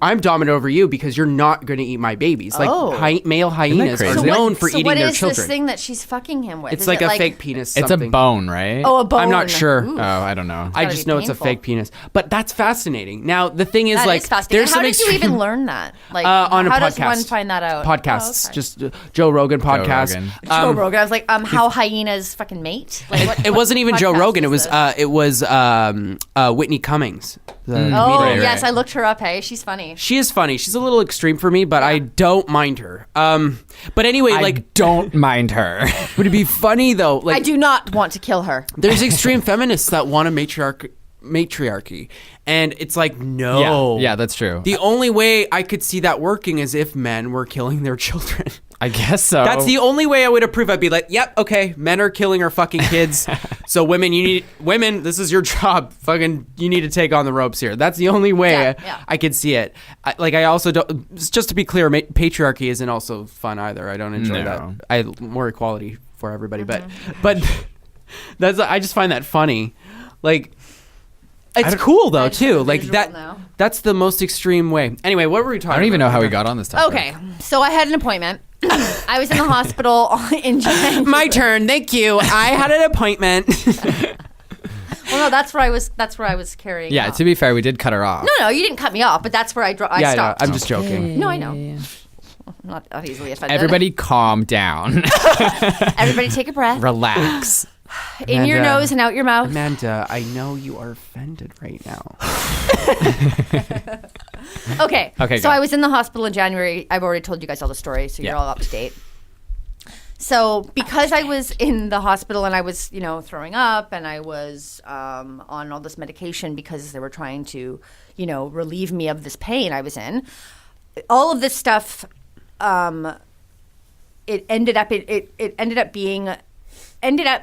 I'm dominant over you because you're not going to eat my babies. Like male hyenas crazy? are So known for eating their So what is children. this thing that she's fucking him with? It's Is like it a fake penis. It's Something. a bone, right? Oh, a bone. I'm not sure. Ooh. Oh, I don't know. I gotta just be know it's a painful. fake penis. But that's fascinating. Now the thing is, That like, is fascinating. there's How some did you even learn that? Like, on a how podcast. does one find that out? Podcasts, Oh, okay. just Joe Rogan podcast. Rogan. Joe Rogan. I was like, how hyenas fucking mate? Like, what, It wasn't even Joe podcast Rogan. is It was this? Whitney Cummings. The Oh comedian. yes, I looked her up. Hey, she's funny. She is funny. She's a little extreme for me, but I don't mind her. But anyway, I don't mind her. would it be funny though? Like, I do not want to kill her. there's extreme feminists that want a matriarchy, and it's like, no. Yeah, that's true. The only way I could see that working is if men were killing their children. I guess so. That's the only way I would approve. I'd be like, yep, okay, men are killing our fucking kids. So women, this is your job. Fucking, you need to take on the ropes here. That's the only way I could see it. I also don't, just to be clear, patriarchy isn't also fun either. I don't enjoy that. More equality for everybody, but I just find that funny. Like, it's cool though too. Like that's the most extreme way. Anyway, what were we talking about? I don't even know how we got on this topic. Okay, so I had an appointment. I was in the hospital in January. My turn. Thank you. I had an appointment. Well, no, that's where I was carrying. Yeah, off. to be fair, we did cut her off. No, you didn't cut me off, but that's where I stopped. I know. I'm just joking. No, I know. I'm not easily offended. Everybody calm down. Everybody take a breath. Relax. In your nose and out your mouth. Amanda, I know you are offended right now. Okay, so I was in the hospital in January. I've already told you guys all the story, so you're all up to date. So because I was in the hospital and I was, throwing up and I was on all this medication because they were trying to, relieve me of this pain I was in, all of this stuff, it ended up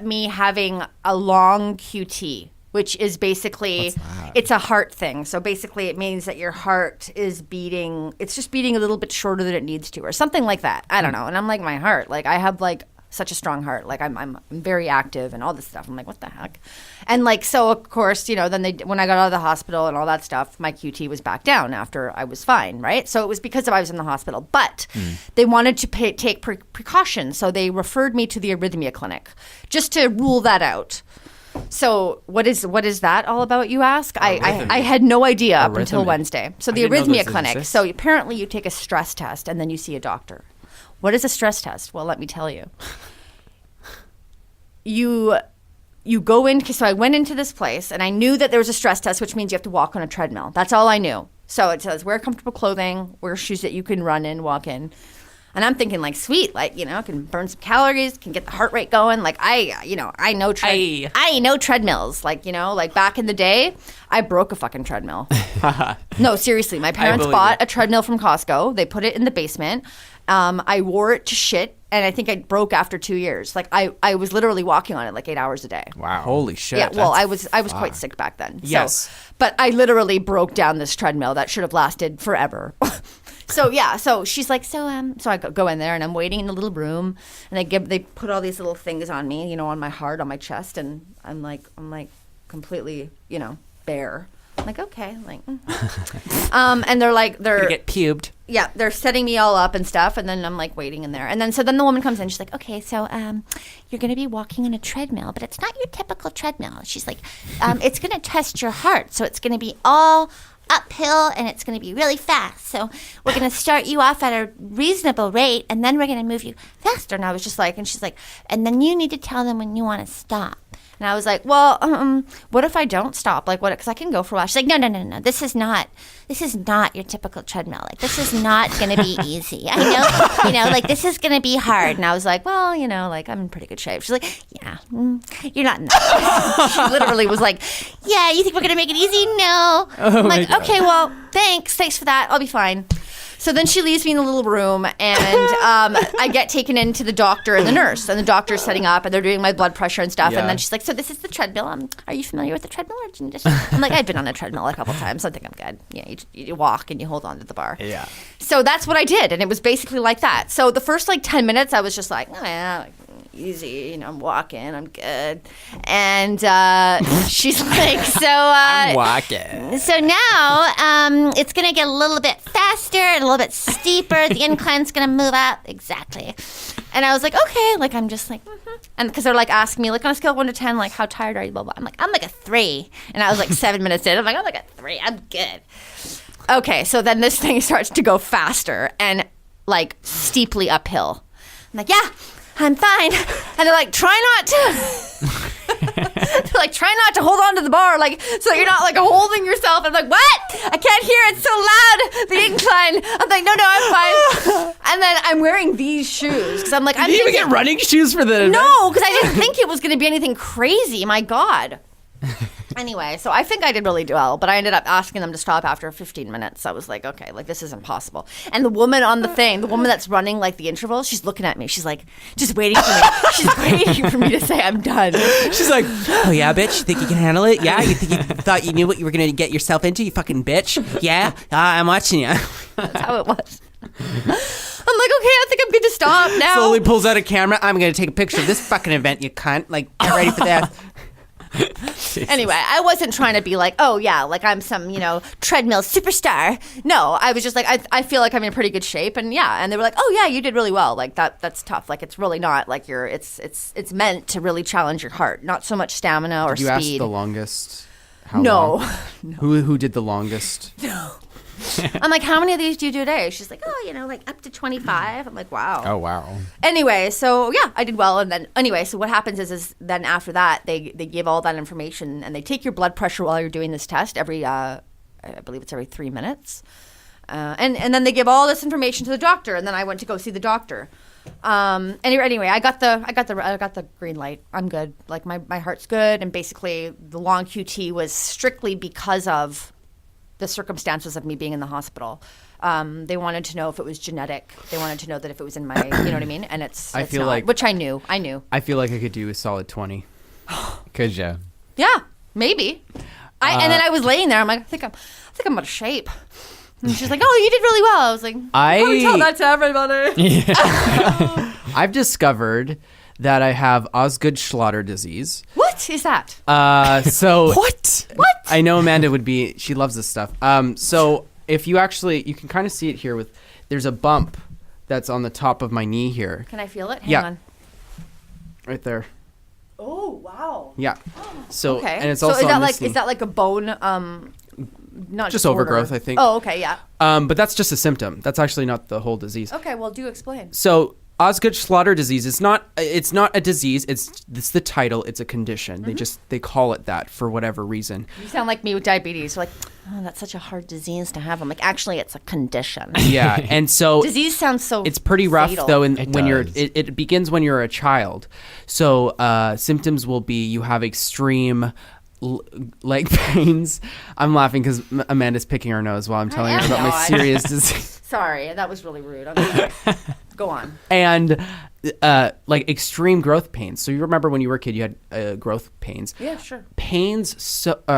me having a long QT, which is basically, it's a heart thing. So basically it means that your heart is beating, it's just beating a little bit shorter than it needs to or something like that. I don't know. And I'm like, my heart, like I have like such a strong heart. Like I'm very active and all this stuff. I'm like, what the heck? And like, so of course, then when I got out of the hospital and all that stuff, my QT was back down after I was fine, right? So it was because I was in the hospital, but they wanted to take precautions. So they referred me to the arrhythmia clinic just to rule that out. So what is that all about, you ask? I had no idea up until Wednesday. So the arrhythmia clinic. So apparently you take a stress test and then you see a doctor. What is a stress test? Well, let me tell you. You go in. So I went into this place, and I knew that there was a stress test, which means you have to walk on a treadmill. That's all I knew. So it says, wear comfortable clothing, wear shoes that you can run in, walk in. And I'm thinking, like, sweet, like, you know, can burn some calories, can get the heart rate going. Like, I know treadmills. Like, you know, like back in the day, I broke a fucking treadmill. No, seriously. My parents bought a treadmill from Costco. They put it in the basement. I wore it to shit, and I think I broke after 2 years. Like, I was literally walking on it like 8 hours a day. Wow. Holy shit. Yeah, well, I was quite sick back then. Yes. So, but I literally broke down this treadmill that should have lasted forever. So she's like, so I go in there, and I'm waiting in the little room, and they put all these little things on me, you know, on my heart, on my chest, and I'm like completely, you know, bare. I'm like, okay, like, and they're gonna get pubed. Yeah, they're setting me all up and stuff, and then I'm like waiting in there, and then the woman comes in, she's like, okay, so you're gonna be walking on a treadmill, but it's not your typical treadmill. She's like, it's gonna test your heart, so it's gonna be all uphill, and it's going to be really fast. So we're going to start you off at a reasonable rate, and then we're going to move you faster. And I was just like, and she's like, and then you need to tell them when you want to stop. And I was like, well, what if I don't stop? Like, what? Because I can go for a while. She's like, no. This is not your typical treadmill. Like, this is not going to be easy. I know, you know, like, this is going to be hard. And I was like, well, you know, like, I'm in pretty good shape. She's like, yeah, you're not in that. She literally was like, yeah, you think we're going to make it easy? No. I'm like, okay, well, thanks for that. I'll be fine. So then she leaves me in the little room, and I get taken into the doctor and the nurse, and the doctor's setting up, and they're doing my blood pressure and stuff. Yeah. And then she's like, so this is the treadmill. Are you familiar with the treadmill? Or did you just... I'm like, I've been on a treadmill a couple times. I think I'm good. Yeah, you walk and you hold on to the bar. Yeah. So that's what I did, and it was basically like that. So the first, 10 minutes, I was just like, oh, yeah, easy, you know, I'm walking, I'm good. And she's like, so I'm walking. So now it's gonna get a little bit faster and a little bit steeper. The incline's gonna move up. Exactly. And I was like, okay, like, I'm just like, and because they're like asking me, like, on a scale of 1 to 10, like, how tired are you, blah blah. I'm like a 3. And I was like 7 minutes in, I'm like a 3, I'm good. Okay, so then this thing starts to go faster and like steeply uphill. I'm like, yeah, I'm fine. And they're like, try not to hold on to the bar, like, so you're not like holding yourself. I'm like, what? I can't hear, it's so loud, the incline. I'm like, no, I'm fine. And then I'm wearing these shoes because I'm like, Did you even get running shoes for the event? No, because I didn't think it was going to be anything crazy. My God. Anyway, so I think I did really well, but I ended up asking them to stop after 15 minutes. I was like, okay, like, this is impossible. And the woman on the thing, the woman that's running like the intervals, she's looking at me. She's like, just waiting for me. She's waiting for me to say I'm done. She's like, oh yeah, bitch, you think you can handle it? Yeah, you think you thought you knew what you were going to get yourself into, you fucking bitch? Yeah, I'm watching you. That's how it was. I'm like, okay, I think I'm good to stop now. Slowly pulls out a camera. I'm going to take a picture of this fucking event, you cunt. Like, get ready for that. Anyway, I wasn't trying to be like, oh yeah, like I'm some, you know, treadmill superstar. No, I was just like, I feel like I'm in pretty good shape, and yeah, and they were like, oh yeah, you did really well. Like that's tough. Like, it's really not like it's meant to really challenge your heart, not so much stamina or speed. You asked the longest? How no. long? No. Who did the longest? No. I'm like, how many of these do you do a day? She's like, oh, you know, like up to 25. I'm like, wow. Oh, wow. Anyway, so yeah, I did well. And then anyway, so what happens is then after that, they give all that information, and they take your blood pressure while you're doing this test every, I believe it's every 3 minutes. And then they give all this information to the doctor, and then I went to go see the doctor. Anyway, I got the green light. I'm good. Like, my heart's good. And basically the long QT was strictly because of the circumstances of me being in the hospital. They wanted to know if it was genetic. They wanted to know that if it was in my, you know what I mean? And it's feel not, like, which I knew. I feel like I could do a solid 20. Could you? Yeah, maybe. And then I was laying there. I'm like, I think I'm out of shape. And she's like, oh, you did really well. I was like, I tell that to everybody. Yeah. I've discovered that I have Osgood-Schlatter disease. What is that? So What? I know Amanda would be, she loves this stuff. So if you you can kind of see it here there's a bump that's on the top of my knee here. Can I feel it? Hang on. Right there. Oh, wow. Yeah. So, okay. And it's also is that like a bone, not just disorder. overgrowth, I think. Oh, okay, yeah. But that's just a symptom. That's actually not the whole disease. Okay, well, do explain. So Osgood-Schlatter disease is not a disease. It's the title. It's a condition. They call it that for whatever reason. You sound like me with diabetes. You're like, oh, that's such a hard disease to have. I'm like, actually, it's a condition. Yeah, and so disease sounds so. It's pretty rough fatal. though. It begins when you're a child. So symptoms will be you have extreme leg pains. I'm laughing because Amanda's picking her nose while I'm telling her about my serious disease. Sorry, that was really rude. I'm sorry. Go on. And like extreme growth pains. So you remember when you were a kid, you had growth pains. Yeah, sure.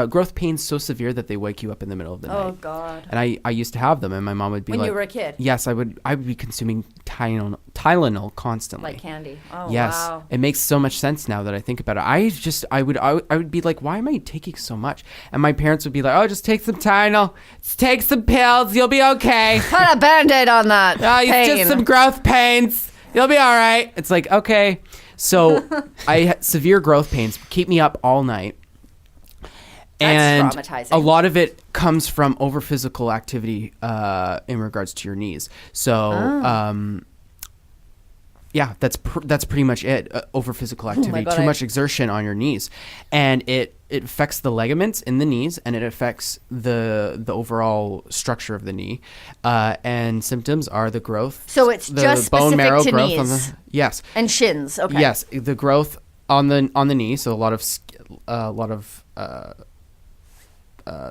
Growth pains so severe that they wake you up in the middle of the night. Oh God. And I used to have them, and my mom would be when like, you were a kid. Yes, I would be consuming Tylenol constantly. Like candy. Oh yes. Wow. It makes so much sense now that I think about it. I would be like, why am I taking so much? And my parents would be like, oh, just take some Tylenol, just take some pills, you'll be okay. Put a Band-Aid on that. It's just some growth pains. You'll be all right. It's like, okay. So I had severe growth pains, keep me up all night. And that's traumatizing. a lot of it comes from over physical activity in regards to your knees. So, yeah, that's pretty much it. Over physical activity, God, too much exertion on your knees, and it affects the ligaments in the knees, and it affects the overall structure of the knee. And symptoms are the growth. So it's the just bone marrow specific to growth knees. Yes, and shins. Okay. yes, the growth on the knee. So a lot of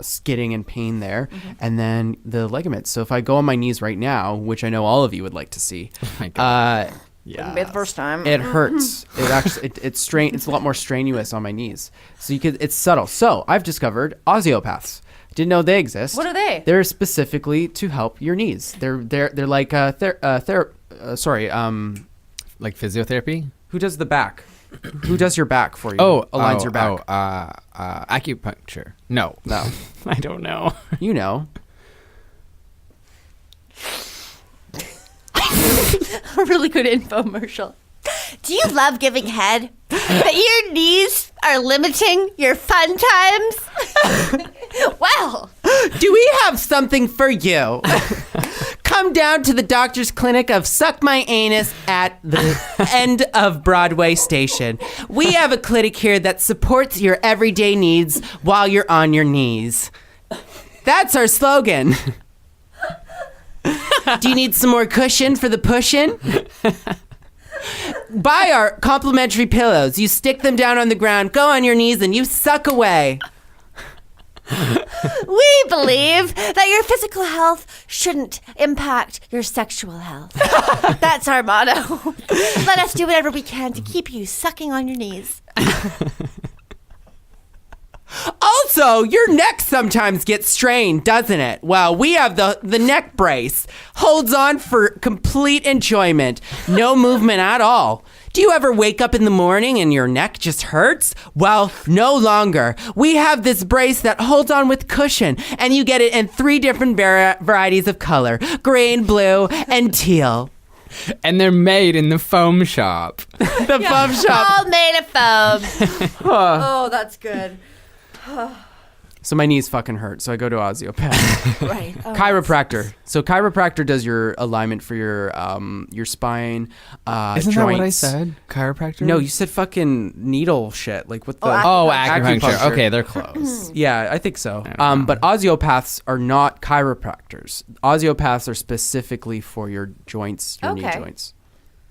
skidding and pain there, and then the ligaments. So if I go on my knees right now, which I know all of you would like to see, Wouldn't be the first time. it hurts. It actually it's a lot more strenuous on my knees. So it's subtle. So I've discovered osteopaths. Didn't know they exist. What are they? They're specifically to help your knees. They're like like physiotherapy. Who does the back? Who does your back for you? Aligns your back. Acupuncture. No, I don't know. You know. A really good infomercial. Do you love giving head? But your knees are limiting your fun times? Well, do we have something for you? Come down to the doctor's clinic of Suck My Anus at the end of Broadway Station. We have a clinic here that supports your everyday needs while you're on your knees. That's our slogan. Do you need some more cushion for the pushin'? Buy our complimentary pillows. You stick them down on the ground, go on your knees, and you suck away. we believe that your physical health shouldn't impact your sexual health. That's our motto. Let us do whatever we can to keep you sucking on your knees. Also, your neck sometimes gets strained, doesn't it? Well, we have the neck brace. Holds on for complete enjoyment. No movement at all. Do you ever wake up in the morning and your neck just hurts? Well, no longer. We have this brace that holds on with cushion, and you get it in 3 different varieties of color: green, blue, and teal. And they're made in the foam shop. The foam shop. All made of foam. Oh, that's good. So my knees fucking hurt, so I go to osteopath. Right. Oh, chiropractor. So chiropractor does your alignment for your spine, Isn't joints. that what I said? Chiropractor? No, you said fucking needle shit. Like what the? Acupuncture. Okay, they're close. Yeah, I think so. But osteopaths are not chiropractors. Osteopaths are specifically for your joints, your knee joints.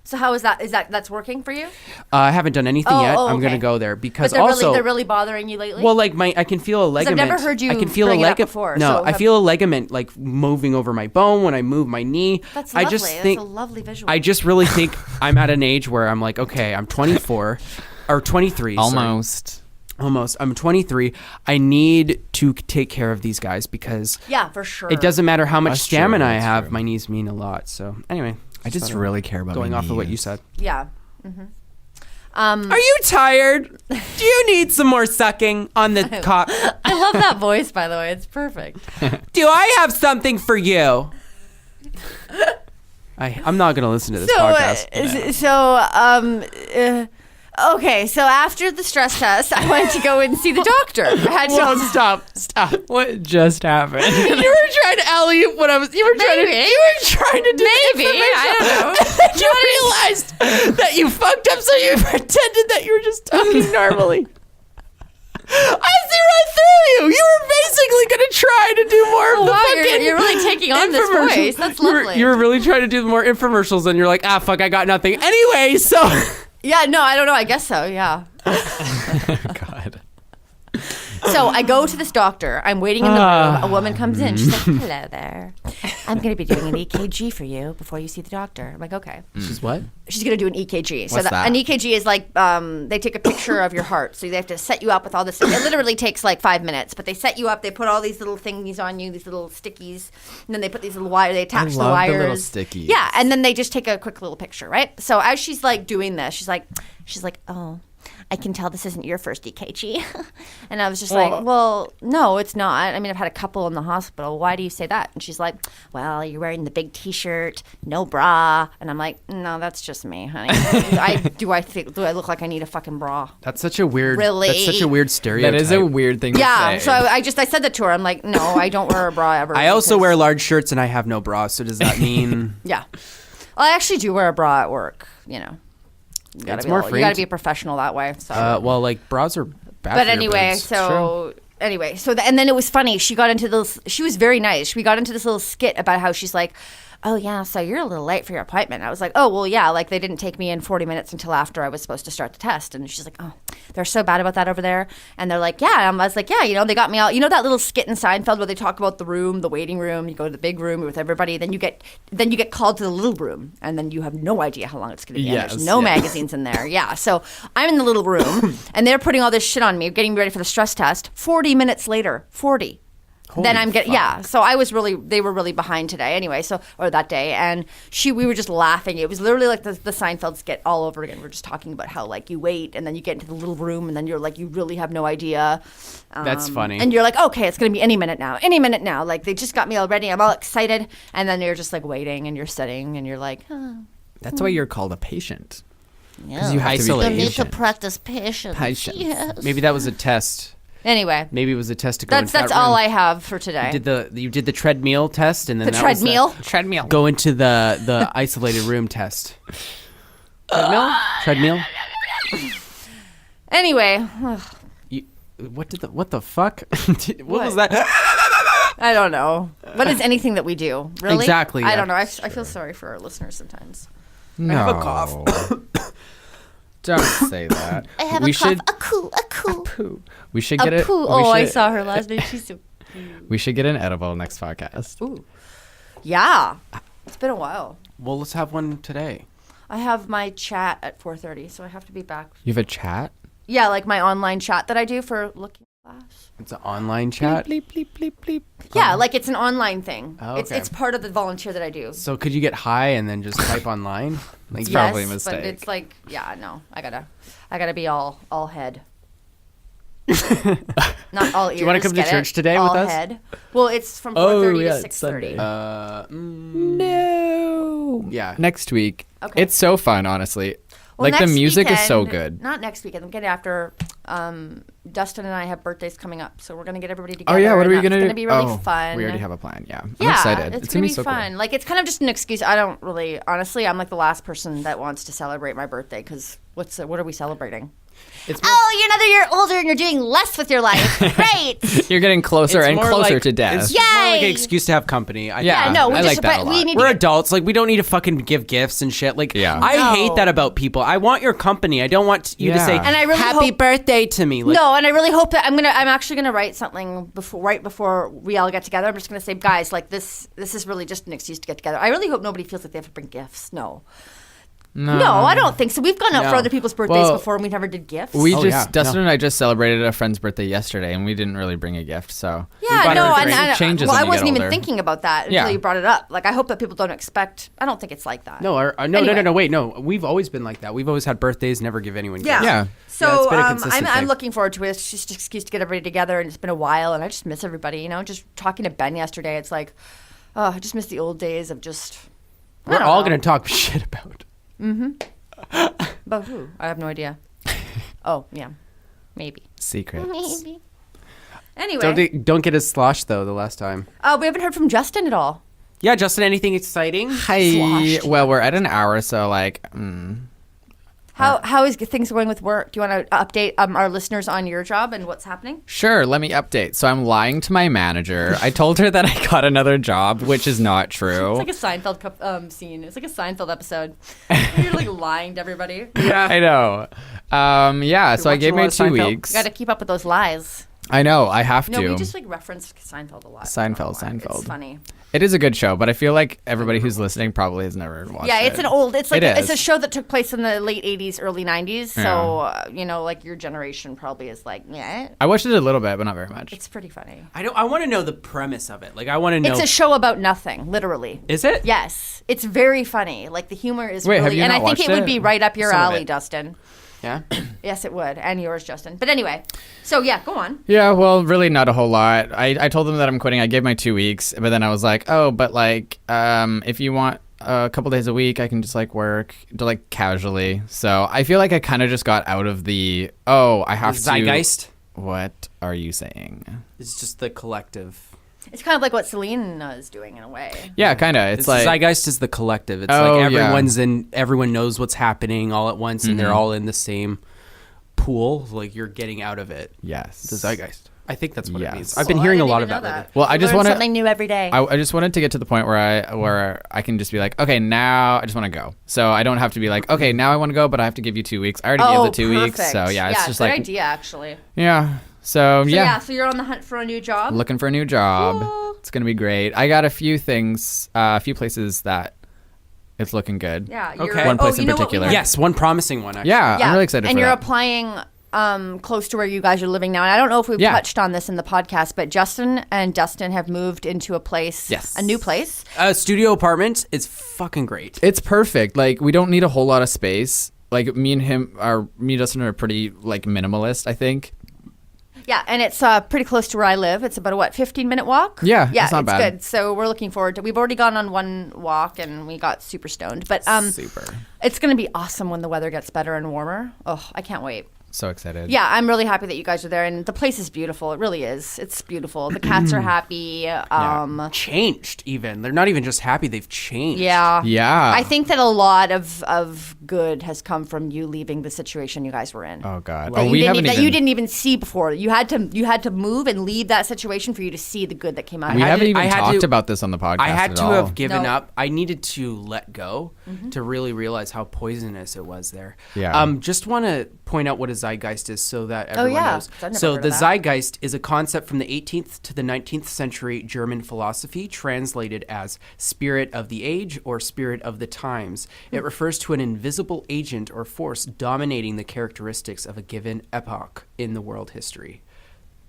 So how is that? That's working for you? I haven't done anything yet. I'm going to go there because they're really bothering you lately. Well, like I can feel a ligament. I've never heard you I can feel bring a it up ligament before. No, so I feel a ligament like moving over my bone when I move my knee. That's lovely. I just think That's a lovely visual. I just really think I'm at an age where I'm like, okay, I'm 24 or 23. Almost. I'm 23. I need to take care of these guys because for sure. It doesn't matter how much That's stamina true, I that's have. true. My knees mean a lot. So anyway. I just really care about going my off of what knees. you said. Yeah. Mm-hmm. Are you tired? Do you need some more sucking on the cock? I love that voice, by the way. It's perfect. Do I have something for you? I'm not going to listen to this podcast. Okay, so after the stress test, I went to go and see the doctor. I had Whoa, stop. What just happened? You were trying to alley-oop what I was. You were trying to do Maybe. I don't know. You realized that you fucked up, so you pretended that you were just talking normally. I see right through you. You were basically going to try to do more of the fucking. You're really taking on this voice. That's lovely. You were really trying to do more infomercials, and you're like, fuck, I got nothing. Anyway, so. Yeah, no, I don't know. I guess so, yeah. God. So I go to this doctor. I'm waiting in the room. A woman comes in. She's like, hello there. I'm going to be doing an EKG for you before you see the doctor. I'm like, okay. She's what? She's going to do an EKG. What's that? An EKG is like they take a picture of your heart. So they have to set you up with all this. It literally takes like 5 minutes. But they set you up. They put all these little thingies on you, these little stickies. And then they put these little wires. They attach the wires. the little stickies. Yeah. And then they just take a quick little picture, right? So as she's like doing this, she's like, oh, I can tell this isn't your first EKG. And I was just like, well, no, it's not. I mean, I've had a couple in the hospital. Why do you say that? And she's like, well, you're wearing the big T-shirt, no bra. And I'm like, no, that's just me, honey. Do I look like I need a fucking bra? That's such a weird. Really? That's such a weird stereotype. That is a weird thing to say. So I said that to her. I'm like, no, I don't wear a bra ever. I also wear large shirts and I have no bra. So does that mean? Yeah. Well, I actually do wear a bra at work, You gotta you gotta be a professional that way. So. Well, like bras are bad. But for anyway, your boobs. And then it was funny. She was very nice. We got into this little skit about how she's like, oh yeah, so you're a little late for your appointment. I was like, oh well, yeah, like they didn't take me in 40 minutes until after I was supposed to start the test. And she's like, oh, they're so bad about that over there. And they're like, yeah. And I was like, yeah, they got me out. That little skit in Seinfeld where they talk about the room, the waiting room. You go to the big room with everybody, then you get called to the little room, and then you have no idea how long it's going to be. Yes, There's no magazines in there. Yeah, so I'm in the little room, and they're putting all this shit on me, getting me ready for the stress test. 40 minutes later, 40. Then I'm getting, so they were really behind today anyway, or that day. And we were just laughing. It was literally like the Seinfeld skit all over again. We're just talking about how like you wait and then you get into the little room and then you're like, you really have no idea. That's funny. And you're like, okay, it's going to be any minute now. Like they just got me all ready. I'm all excited. And then you're just like waiting and you're sitting and you're like, oh. That's why you're called a patient. Yeah. You have to be You need to practice patience. Yes. Maybe that was a test. Anyway, maybe it was a test to go into that's that all room. I have for today. You did the treadmill test, and then the treadmill. Treadmill. Go into the isolated room test. Treadmill. Anyway, what the fuck? what was that? I don't know. What is anything that we do? Really? Exactly. I don't know. I feel sorry for our listeners sometimes. No. I have a cough. Don't say that. I have a cough. A coo. We should get it. I saw her last night. She's so cute. We should get an edible next podcast. Ooh. Yeah. It's been a while. Well, let's have one today. I have my chat at 4:30, so I have to be back. You have a chat? Yeah, like my online chat that I do for Looking Glass. It's an online chat? Bleep, bleep, bleep, bleep. Yeah, like it's an online thing. Oh, okay. It's part of the volunteer that I do. So could you get high and then just type online? Like, It's probably a mistake. But it's like, yeah, no. I gotta be all head. Not all ears. Do you want to come to church today all with us? Head. Well, it's from 4:30 to 6:30. No. Yeah. Next week. Okay. It's so fun, honestly. Well, like the next music is so weekend- good. Not next weekend. The weekend after. Dustin and I have birthdays coming up, so we're gonna get everybody together. Oh yeah, what are we and gonna do? It's gonna be really fun. We already have a plan. Yeah, I'm Yeah, excited. It's gonna gonna be so fun. Cool. Like it's kind of just an excuse. I don't really, honestly, I'm like the last person that wants to celebrate my birthday because what are we celebrating? It's you're another year older and you're doing less with your life. Great. You're getting closer and closer to death. It's just more like an Yay. excuse to have company. Yeah, no, I like that a lot. We're adults. Like, we don't need to fucking give gifts and shit. Like, Yeah. I hate that about people. I want your company. I don't want you to say, Yeah. And I really happy hope- birthday to me. Like, No, and I really hope that I'm actually gonna write something right before we all get together. I'm just gonna say, guys, like this is really just an excuse to get together. I really hope nobody feels like they have to bring gifts. No, I don't think so. We've gone out for other people's birthdays before, and we never did gifts. Dustin and I just celebrated a friend's birthday yesterday, and we didn't really bring a gift. So yeah, no, it changes. Well, when I you wasn't get even older. thinking about that until you brought it up. Like, I hope that people don't expect. I don't think it's like that. No, Anyway. no, wait, no. We've always been like that. We've always had birthdays, never give anyone gifts. Yeah. So it's been a consistent I'm thing. looking forward to it. It's just an excuse to get everybody together, and it's been a while, and I just miss everybody. Just talking to Ben yesterday, it's like, I just miss the old days of just. We're all going to talk shit about. About who? I have no idea. Oh, yeah. Maybe. Secrets. Maybe. Anyway. Don't get us sloshed, though, the last time. We haven't heard from Justin at all. Yeah, Justin, anything exciting? Hi. Sloshed. Well, we're at an hour, so like... How is things going with work? Do you want to update our listeners on your job and what's happening? Sure, let me update. So I'm lying to my manager. I told her that I got another job, which is not true. It's like a Seinfeld scene. It's like a Seinfeld episode. You're like lying to everybody. Yeah. I know. So I gave me 2 weeks. You got to keep up with those lies. I know, I have to. No, we just like referenced Seinfeld a lot. Seinfeld. It's funny. It is a good show, but I feel like everybody who's listening probably has never watched it. Yeah, it's it's a show that took place in the late 80s, early 90s. So, like your generation probably is like, yeah. I watched it a little bit, but not very much. It's pretty funny. I want to know the premise of it. Like, I want to know. It's a show about nothing, literally. Is it? Yes. It's very funny. Like, the humor is Wait, really... have you and not I think watched it would it? be right up your Some of alley, it. Dustin. Yeah? Yes, it would. And yours, Justin. But anyway. So, yeah, go on. Yeah, well, really not a whole lot. I told them that I'm quitting. I gave my 2 weeks, but then I was like, oh, but like, if you want a couple days a week, I can just like work like casually. So I feel like I kind of just got out of the, I have to. Zeitgeist? What are you saying? It's just the collective. It's kind of like what Selena is doing in a way. Yeah, kind of. It's like Zeitgeist is the collective. It's Oh, like yeah. everyone knows what's happening all at once, and they're all in the same pool. Like, you're getting out of it. yes, The zeitgeist. I think that's what Yes. it means. I've been hearing a lot of that lately. Well, I just Learn want to. something new every day. I just wanted to get to the point where I can just be like, okay, now I just want to go. So I don't have to be like, okay, now I want to go, but I have to give you 2 weeks. I already gave the 2 weeks. Perfect. So yeah, it's just good like idea, actually. yeah. So So you're on the hunt for a new job. looking for a new job. Cool. It's gonna be great. I got a few things, a few places that it's looking good. Yeah. Okay. One place you in know what we particular. have? Yes, one promising one, actually. Yeah, I'm really excited and for you're that. applying close to where you guys are living now. And I don't know if we've touched on this in the podcast, but Justin and Dustin have moved into a place, Yes. a new place. A studio apartment is fucking great. It's perfect. Like we don't need a whole lot of space. Like me and Dustin are pretty like minimalist, I think. Yeah, and it's pretty close to where I live. It's about a 15-minute walk? Yeah, yeah, it's not bad. good. So we're looking forward to. We've already gone on one walk and we got super stoned. But Super. it's going to be awesome when the weather gets better and warmer. Oh, I can't wait. So excited. Yeah, I'm really happy that you guys are there, and the place is beautiful. It really is. It's beautiful. The cats are happy. Changed, even. They're not even just happy, they've changed. Yeah. Yeah. I think that a lot of good has come from you leaving the situation you guys were in. Oh God. That Oh, we haven't that even. you didn't even see before. You had to move and leave that situation for you to see the good that came out of We it. haven't even I had talked to- about this on the podcast. I had at to all. have given No. up. I needed to let go to really realize how poisonous it was there. Yeah. Just want to point out what a zeitgeist is so that everyone yeah. knows. I've never So heard the of that. zeitgeist is a concept from the 18th to the 19th century German philosophy, translated as spirit of the age or spirit of the times. It refers to an invisible agent or force dominating the characteristics of a given epoch in the world history.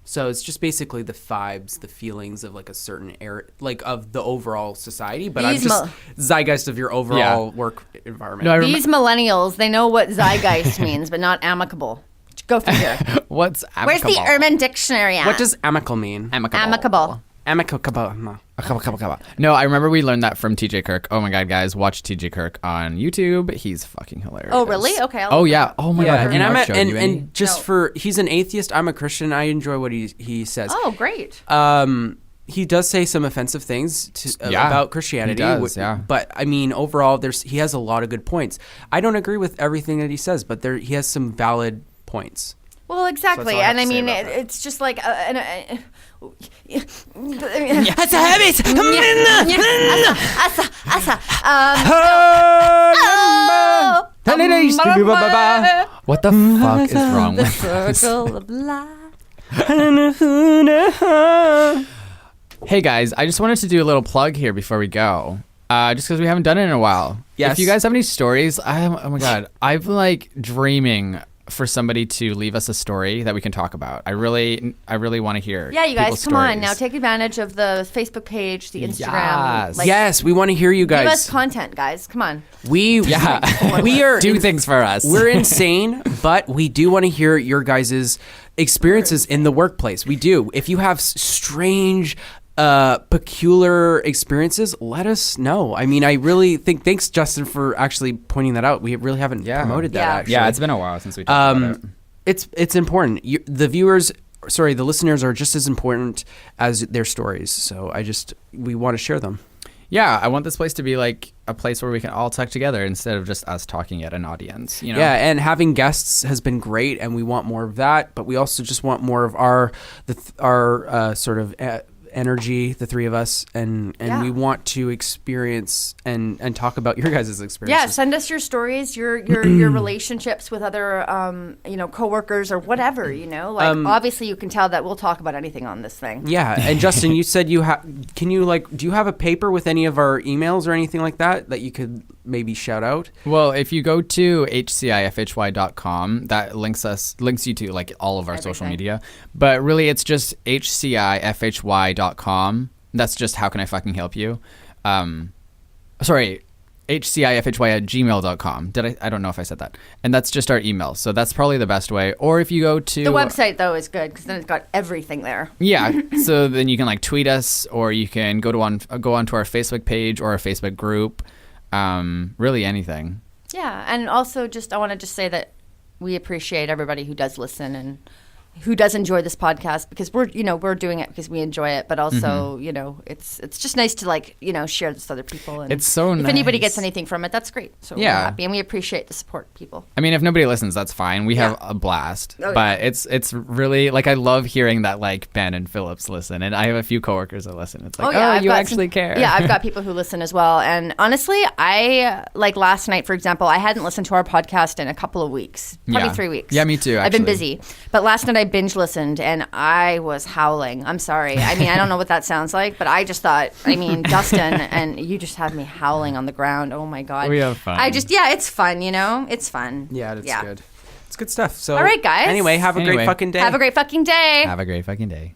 So it's just basically the vibes, the feelings of like a certain era, like of the overall society. But I'm These just zeitgeist of your overall work environment. No, I These millennials, they know what zeitgeist means, but not amicable. Go figure. What's Where's the amicable? Urban Dictionary at? What does amicable mean? amicable? Amicable. No. No, I remember we learned that from TJ Kirk. Oh my God, guys, watch TJ Kirk on YouTube. He's fucking hilarious. Oh, really? Okay. Oh yeah. Oh my God. Have you And not shown you any? and just No. for he's an atheist. I'm a Christian. I enjoy what he says. Oh, great. He does say some offensive things Yeah, about Christianity. he does, yeah. But I mean, overall, he has a lot of good points. I don't agree with everything that he says, but he has some valid points. Well, exactly. all I have And I to say mean, about that. it's just like... It's a habit. What the fuck is wrong with us? Circle of life. Hey guys, I just wanted to do a little plug here before we go. Just because we haven't done it in a while. Yes. If you guys have any stories, oh my God, I've like dreaming for somebody to leave us a story that we can talk about. I really want to hear. Yeah, you guys, people's come on. stories. Now take advantage of the Facebook page, the Instagram. Yes. Yes, we want to hear you Give us guys. content, guys. Come on. We are Do things for us. We're insane, but we do want to hear your guys' experiences in the workplace. We do. If you have strange, peculiar experiences, let us know. I mean, I really think, thanks Justin for actually pointing that out. We really haven't promoted that. Yeah. Actually. Yeah, it's been a while since we talked about it. it's important. The listeners are just as important as their stories. So we want to share them. Yeah, I want this place to be like a place where we can all talk together instead of just us talking at an audience. You know? Yeah, and having guests has been great, and we want more of that. But we also just want more of our sort of energy, the three of us, and we want to experience and talk about your guys' experiences. Yeah, send us your stories, your relationships with other coworkers or whatever, obviously you can tell that we'll talk about anything on this thing. Yeah, and Justin, you said do you have a paper with any of our emails or anything like that you could maybe shout out? Well, if you go to hcifhy.com, that links you to like all of our social media, but really it's just hcifhy.com. That's just how can I fucking help you. Sorry, hcifhy@gmail.com. I don't know if I said that. And that's just our email. So that's probably the best way. Or if you go to... The website, though, is good because then it's got everything there. Yeah. So then you can like tweet us, or you can go onto our Facebook page or our Facebook group. Really anything. Yeah. And also I want to just say that we appreciate everybody who does listen and who does enjoy this podcast, because we're doing it because we enjoy it, but also it's just nice to share this with other people, and it's so nice. If anybody gets anything from it, that's great. So we're happy, and we appreciate the support, people. I mean, if nobody listens, that's fine. We have a blast, but it's really like I love hearing that like Ben and Phillips listen, and I have a few coworkers that listen. It's like you actually care. Yeah, I've got people who listen as well, and honestly, I like last night, for example, I hadn't listened to our podcast in a couple of weeks, probably 3 weeks. Yeah, me too. Actually. I've been busy, but last night I binge listened and I was howling. I'm sorry. I mean, I don't know what that sounds like, but I just thought, Dustin, and you just had me howling on the ground. Oh my God. We have fun. It's fun, It's fun. Yeah, it's good. It's good stuff. So, all right, guys. Anyway, have a great fucking day. Have a great fucking day. Have a great fucking day.